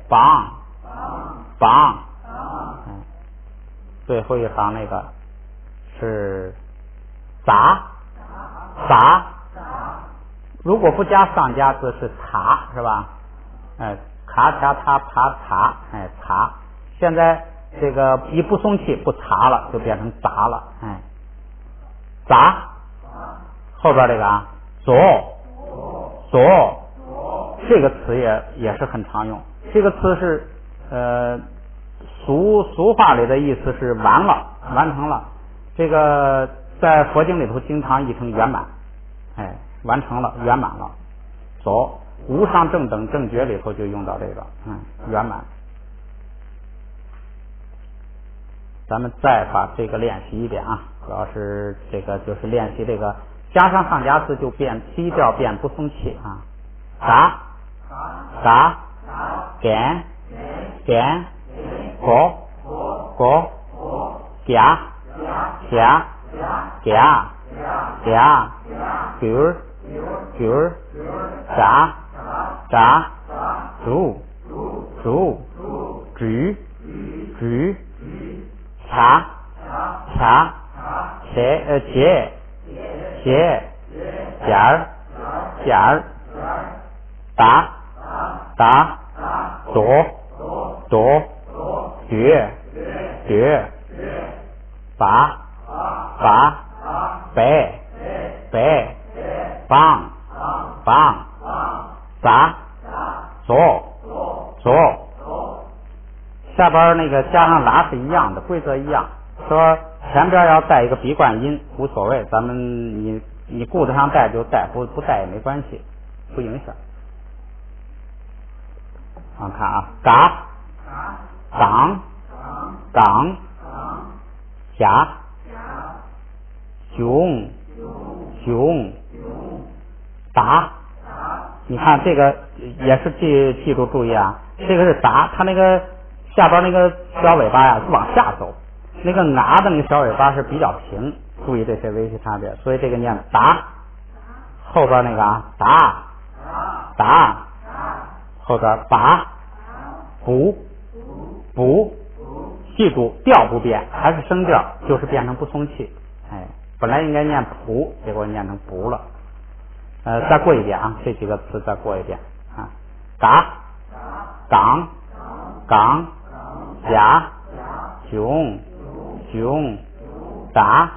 绑，最后一行那个是杂，如果不加上加字是茶，是吧？卡卡他爬茶，茶。现在这个一不送气不茶了，就变成杂了，杂。后边这个啊，左，这个词也是很常用。这个词是俗话里的意思是完成了。这个在佛经里头经常译成圆满，完成了，圆满了。左，无上正等正觉里头就用到这个，圆满。咱们再把这个练习一遍啊，主要是这个就是练习这个加上上加字就变低调变不送气啊。嘎，点，果，夹，炸，煮，举，茶，鞋，尖儿，打，朵，蝶，拔，北，棒，砸，下边那个加上拉是一样的，规则一样，说前边要带一个闭关音无所谓，咱们你顾得上带就带，不带也没关系，不影响。我看啊，嘎港港甲熊达，你看这个也是记住注意啊，这个是达，它那个下边那个小尾巴呀是往下走，那个拿的那个小尾巴是比较平，注意这些微细差别，所以这个念达，后边那个啊达，后边拔补，记住调不变，还是声调，就是变成不松气。哎，本来应该念普，结果念成补了。再过一遍啊，这几个词再过一遍啊，嘎港甲熊达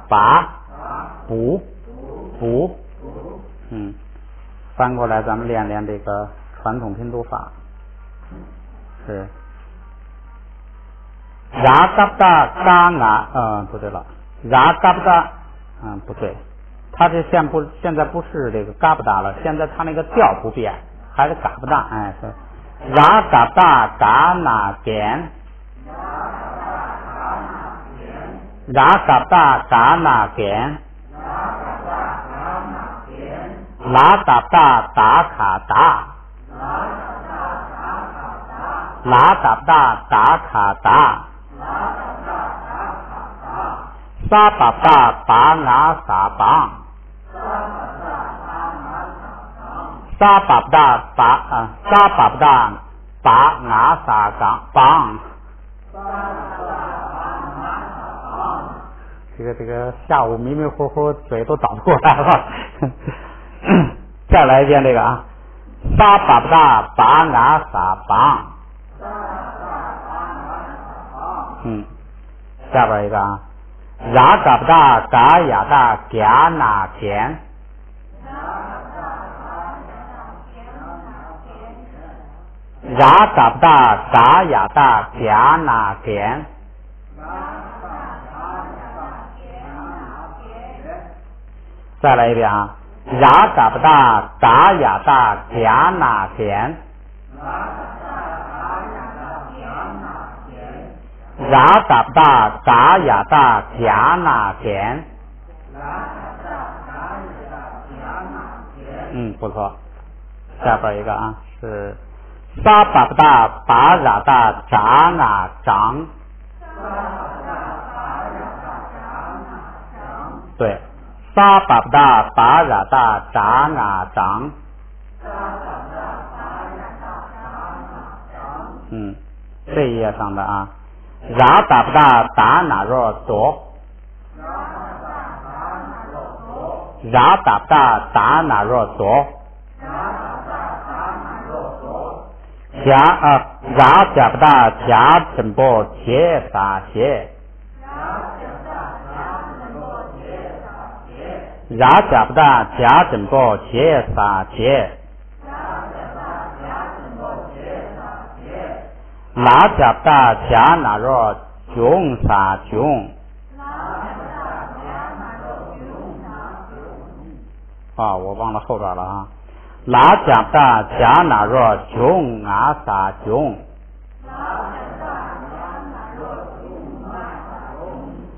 拔补，翻过来咱们练练这个传统拼读法，是ရာ嘎达嘎拿，不对了，ရာ嘎不达，不对，它这现在不是这个嘎不达了，现在它那个调不变，还是嘎不达，哎，是ရာ嘎达嘎拿减，ရာ嘎达嘎拿减，拉嘎达达卡达，拉嘎达达卡达，沙巴达巴拿沙邦，沙巴达巴拿沙邦，这个下午迷迷糊糊嘴都倒不过来了。再来一遍这个啊，沙巴达巴拿沙邦，下边一个啊，ရာ嘎不达嘎雅达伽那减，ရာ嘎不达嘎雅达伽那减，再来一遍啊，ရာ嘎不达嘎雅达伽那减，ရာ嘎不达嘎雅达伽那减，不错。下边一个啊是沙巴不达巴雅达扎那长，对，沙巴不达巴雅达扎那长，这一页上的啊，ရာ达不达达那若多，ရာ达不达达那若多，ရာ甲不达甲真波切撒切，ရာ甲不达甲真波切撒切，拉甲不达甲那若穷撒穷，我忘了后边了啊，拉甲不达甲那若穷阿撒穷，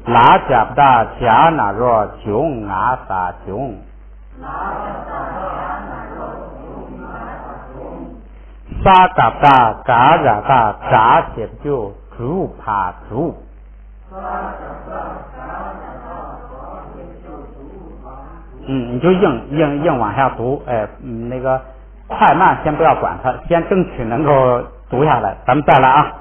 拉甲不达甲那若穷阿撒穷，沙嘎不达嘎雅达嘎写不就猪怕猪，你就硬往下读，那个快慢先不要管它，先争取能够读下来。咱们再来啊，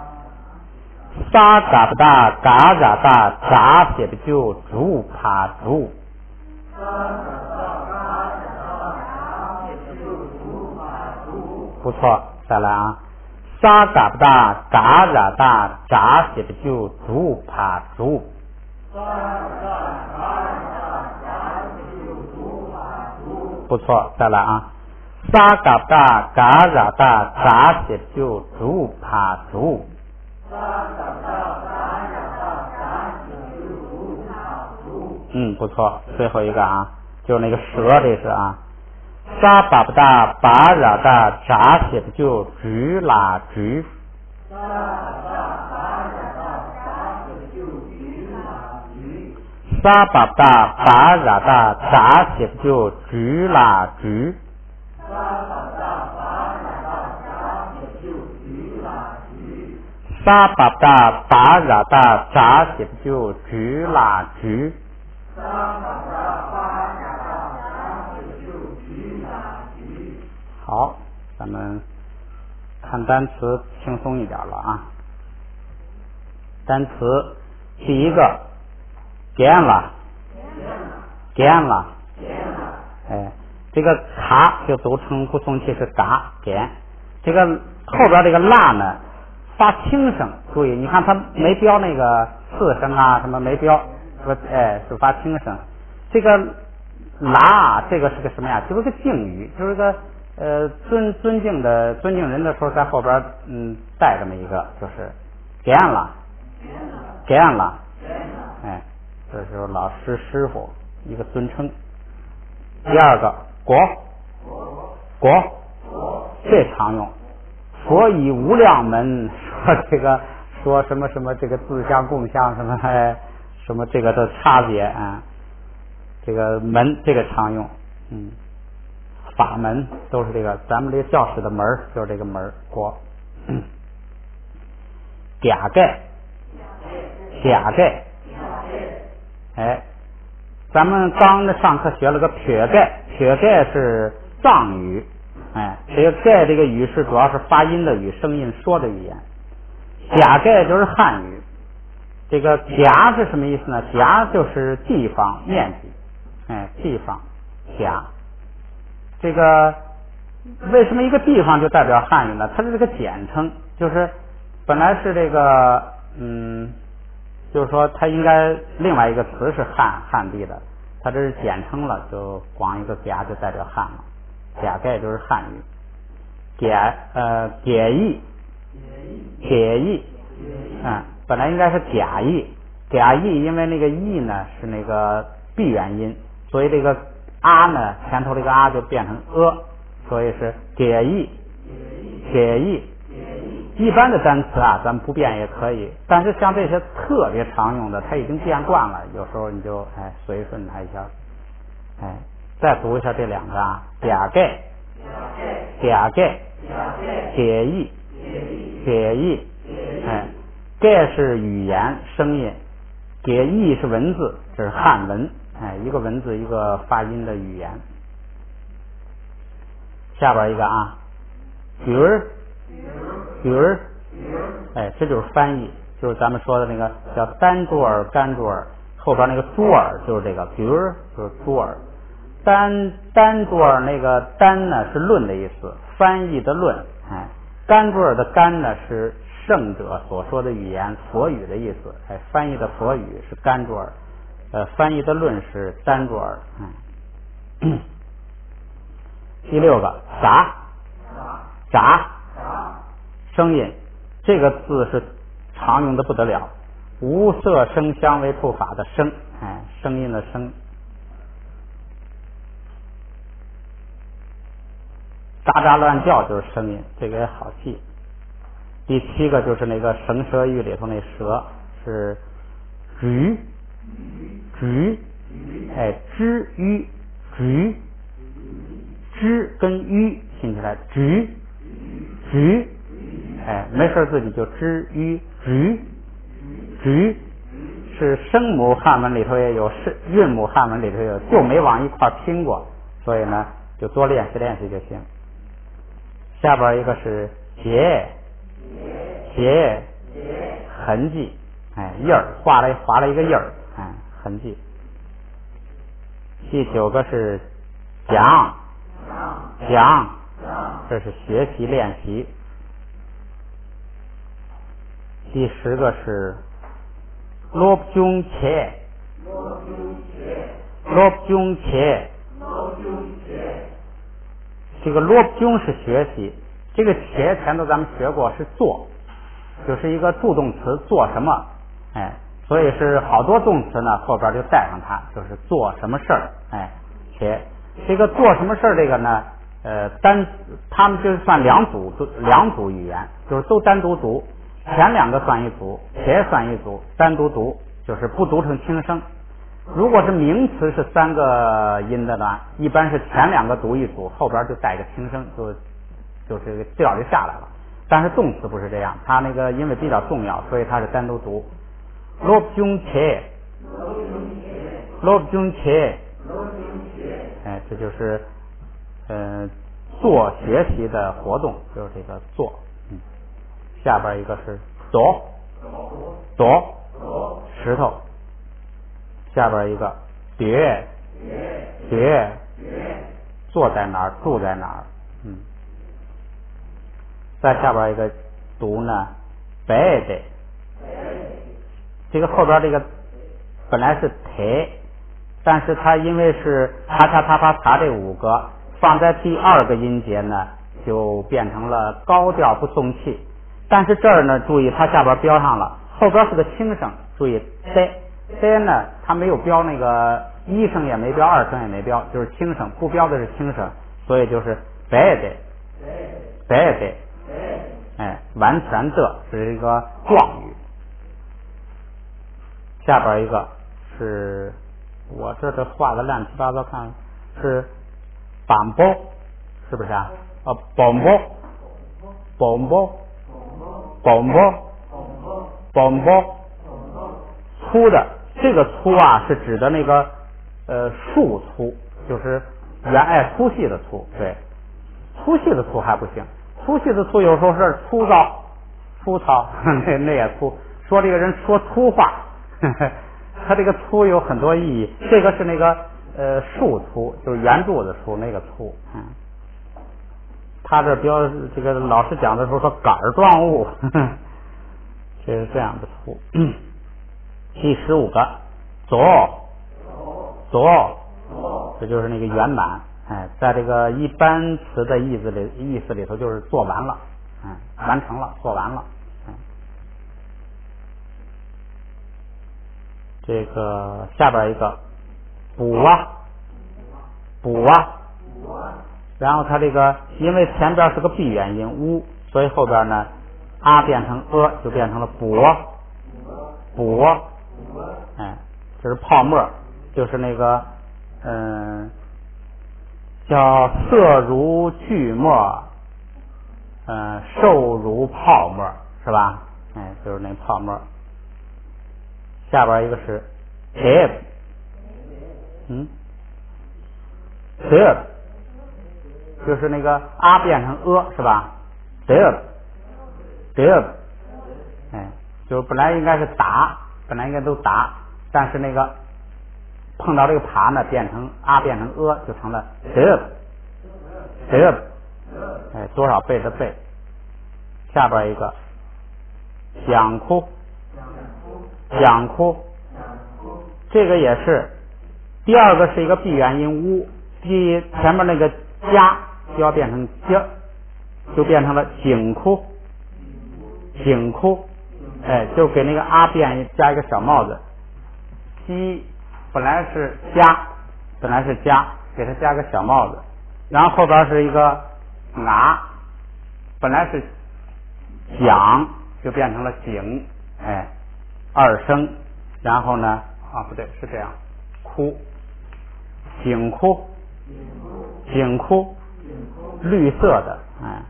沙嘎不达嘎雅达嘎写不就猪怕猪，不错。再来啊，沙嘎不达嘎雅达嘎写不就猪怕猪，不错。再来啊，沙嘎达嘎拉达扎些就竹帕竹。不错，最后一个啊，就是那个蛇，这是啊。沙巴不达巴拉达扎些就竹拉竹。沙巴达巴拉达扎些就竹拉竹。沙巴达巴拉达扎些就竹拉竹。好，咱们看单词轻松一点了啊。单词第一个干了，这个卡就组成不送气是嘎干，这个后边这个辣呢发轻声，注意你看它没标那个四声啊，什么没标，是发轻声。这个拉这个是个什么呀？就是个敬语，就是个尊敬人的时候，在后边带这么一个，就是干了，这就是老师师傅一个尊称。第二个国，这常用。佛以无量门，说这个说什么什么这个自相共相什么这个的差别啊，这个门这个常用，法门都是这个，咱们这个教室的门就是这个门国。嗲盖，咱们刚上课学了个撇盖是藏语，这个盖这个语是主要是发音的语，声音说的语言。嗲盖就是汉语。这个嗲是什么意思呢？嗲就是地方面积，地方嗲。这个为什么一个地方就代表汉语呢？它是这个简称，就是本来是这个就是说它应该另外一个词是汉地的，它这是简称了，就光一个嗲就代表汉了。嗲盖就是汉语。嗲意，本来应该是嗲意，因为那个意呢是那个闭元音，所以这个啊呢前头这个啊就变成所以是嗲意。一般的单词啊咱们不变也可以，但是像这些特别常用的它已经变惯了，有时候你就随顺它一下。再读一下这两个啊，嗲盖，嗲意，盖是语言声音，嗲意是文字，这是汉文，一个文字一个发音的语言。下边一个啊，鱼儿，这就是翻译，就是咱们说的那个叫单桌儿干桌儿，后边那个桌儿就是这个鱼儿，就是桌儿。单桌儿那个单呢是论的意思，翻译的论，干桌儿的干呢是圣者所说的语言，佛语的意思，翻译的佛语是干桌儿，翻译的论是单桌儿。第六个杂声音，这个字是常用的不得了，无色声香味触法的声，声音的声。喳喳乱叫就是声音，这个也好记。第七个就是那个绳蛇语里头那蛇是吱跟吁拼起来吱，没事自己就吱是声母汉文里头也有，是韵母汉文里头也有，就没往一块拼过，所以呢就多练习就行。下边一个是结痕迹，印儿划了一个印儿，痕迹。第九个是讲，这是学习练习。第10个是罗中切，这个罗中是学习，这个且前头咱们学过是做，就是一个助动词做什么，哎，所以是好多动词呢后边就带上它，就是做什么事儿，哎，且这个做什么事儿这个呢，他们就是算两组语言，就是都单独读，前两个算一组，且算一组，单独读就是不读成轻声。如果是名词是3个音的呢，一般是前两个读一组，后边就带个轻声，就这个调就下来了。但是动词不是这样，它那个因为比较重要，所以它是单独读。罗中且，罗中且，哎，这就是做学习的活动，就是这个做。下边一个是左石头，下边一个叠，坐在哪儿住在哪儿，再下边一个读呢白的，这个后边这个本来是台，但是它因为是啪嚓啪啪嚓这5个放在第2个音节呢，就变成了高调不送气。但是这儿呢，注意它下边标上了，后边是个轻声，注意呆呢，它没有标那个1声也没标，2声也没标，就是轻声，不标的是轻声，所以就是白的，哎，完全的是一个状语。下边一个是我这画的乱七八糟，看是板包，是不是啊？板包，粗的，这个粗啊是指的那个树粗，就是粗细的粗，对，粗细的粗还不行，粗细的粗有时候是粗糙，那也粗，说这个人说粗话，他这个粗有很多意义，这个是那个树粗，就是圆柱的粗，那个粗，他这标这个老师讲的时候说杆儿状物，这是这样的粗。第15个左，这就是那个圆满，哎，在这个一般词的意思里头就是做完了，完成了，做完了。这个下边一个补啊，然后它这个因为前边是个闭元音乌，所以后边呢变成就变成了补，哎，这是泡沫，就是那个叫色如聚沫，瘦如泡沫，是吧？哎，就是那泡沫。下边一个是 tab， 就是那个变成是吧 ？tab， 哎，就是本来应该是本来应该都打，但是那个碰到这个爬呢，变成变成就成了 tab， 哎，多少倍的倍。下边一个讲哭，这个也是第2个是一个闭元音乌，前面那个加就要变成加，就变成了景哭，哎，就给那个加一个小帽子。本来是加，给它加个小帽子，然后后边是一个本来是讲，就变成了景，哎，2声，然后呢不对，是这样，哭，景哭，绿色的，哎，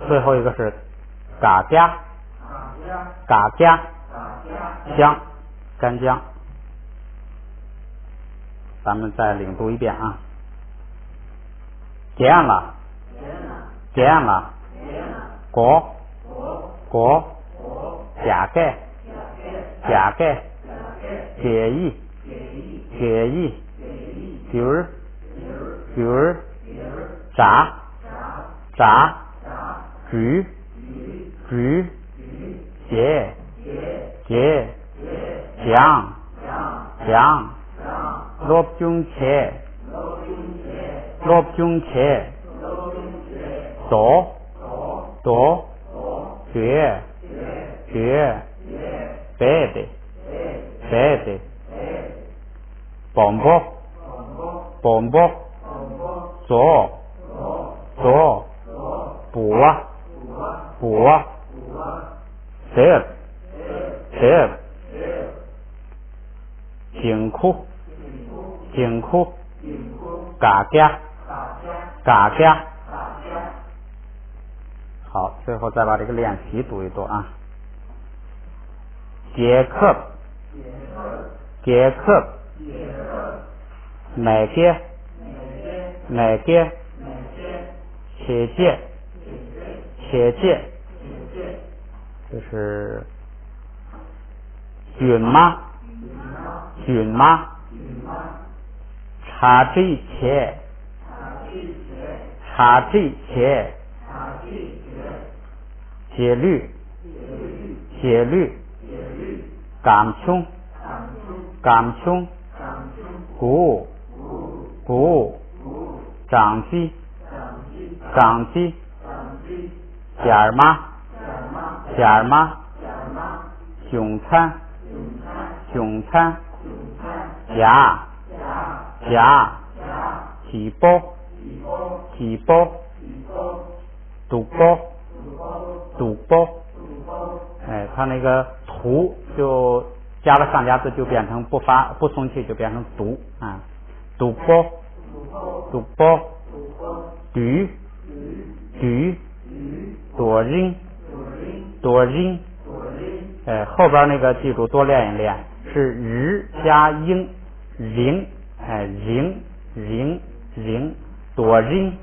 最后一个是嘎家，姜，干姜。咱们再领读一遍啊。结案了，果，甲盖，解意，局儿，炸，局，结，讲，罗中切， lốp chung chế tổ tổ tuyệt tuyệt bế đề bế đề bổng bốc左左补舌紧箍嘎嘎。好，最后再把这个练习读一读啊。杰克哪个且借就是允吗查这切节律感chung鼓长鸡点儿吗窘餐夹几波赌波哎，它那个图就加了上加字就变成不送气就变成读啊，赌波驴多音哎，后边那个记住多练一练，是日加音ring哎ring多音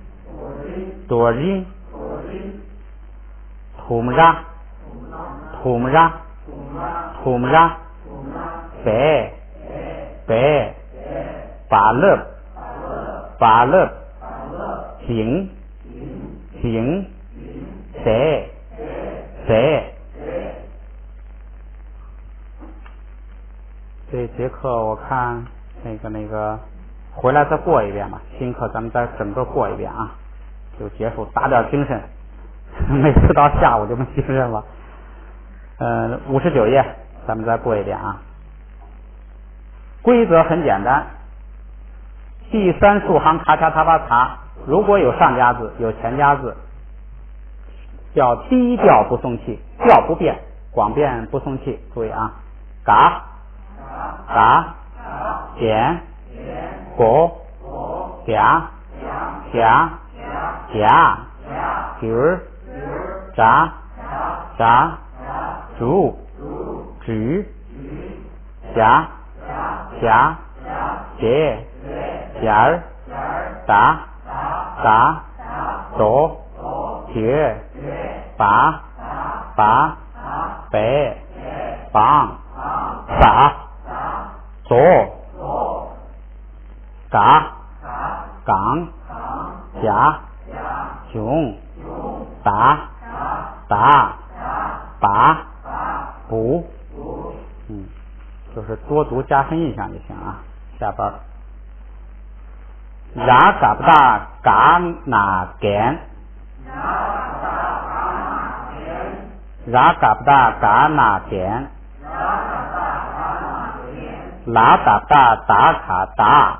土木拉白把乐行在这节课我看那个回来再过一遍吧，新课咱们再整个过一遍啊，就结束，打点精神。每次到下午就没精神了。59页咱们再过一遍啊。规则很简单，第三竖行咔嚓嚓吧嚓，如果有上加字有前加字，叫低调不送气，调不变，广变不送气。注意啊，嘎点果嗲局炸煮举夹结打走绝拔北绑打左嘎港夹熊打拔补就是多读加深印象就行啊。下班ra嘎不大嘎那干ra嘎不大嘎那干拉嘎不大打卡打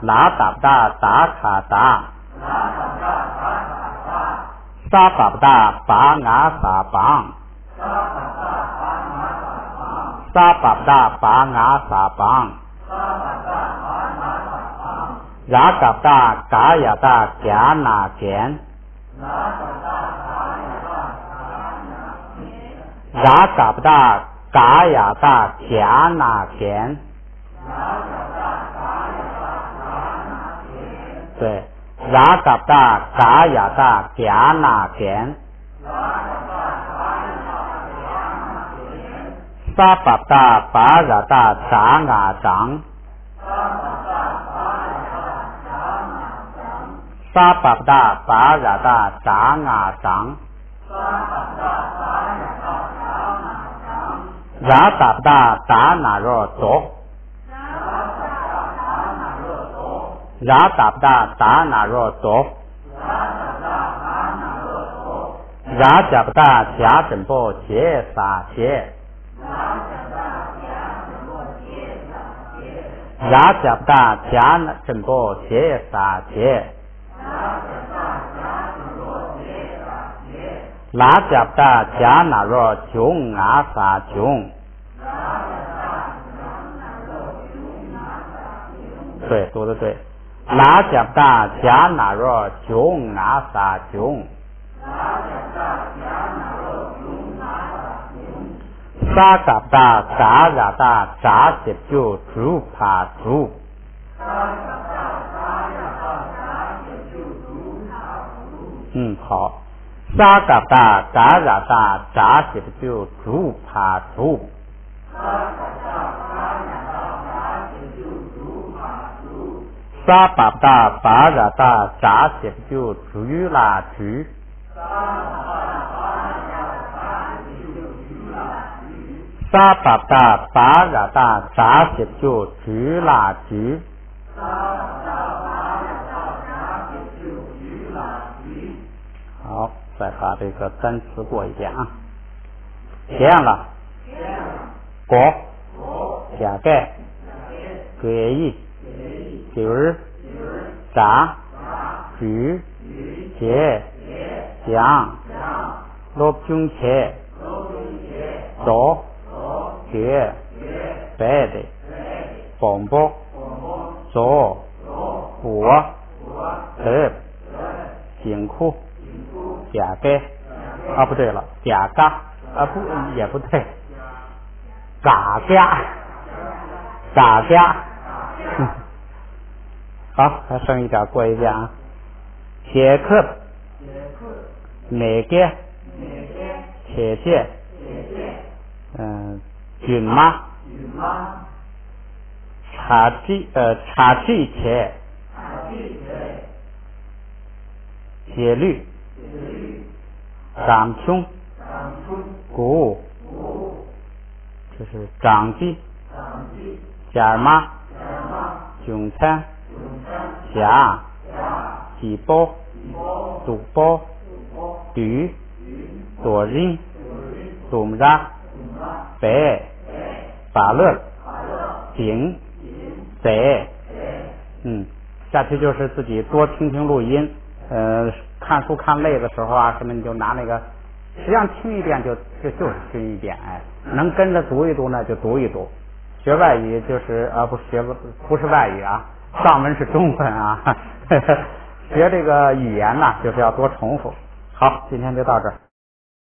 拉嘎不大打卡打沙嘎不大把牙撒棒沙嘎不大把牙撒棒ra嘎不大嘎呀大夹那干ra嘎不大嘎呀大夹那干对ra嘎不大嘎呀大夹那干沙嘎不大把呀大扎牙长沙嘎不大把呀大扎牙长ra嘎不大打那若走 Rajabda Dana Do Rajabda Jajambo Jesa Je Rajabda Jajambo Jesa Je Rajabda Jana Jung Asa Jung对，读的对。拉贾达加纳若琼阿萨琼，沙嘎达嘎拉达扎西就朱帕朱，好。沙嘎达嘎拉达扎西就朱帕朱。沙巴达巴拉达扎西就朱拉朱，沙巴达巴拉达扎西就朱拉朱，好，再把这个单词过一遍啊。写上了，国，加盖，给意。九炸煮切酱落中切多切白的bom包做我特辛苦加盖啊不对了加嘎啊不也不对嘎嘎嘎嘎好，还剩一点过一遍啊。铁克，哪个？铁切，菌妈，茶具切，铁律，长胸，鼓，就是长鸡，假妈，韭菜。虾几包肚包鱼多人多拉白巴乐顶在下去就是自己多听听录音看书看累的时候啊什么你就拿那个实际上听一遍就是听一遍哎能跟着读一读呢就读一读学外语就是不是外语啊上文是中文啊，学这个语言呢，就是要多重复。好，今天就到这儿。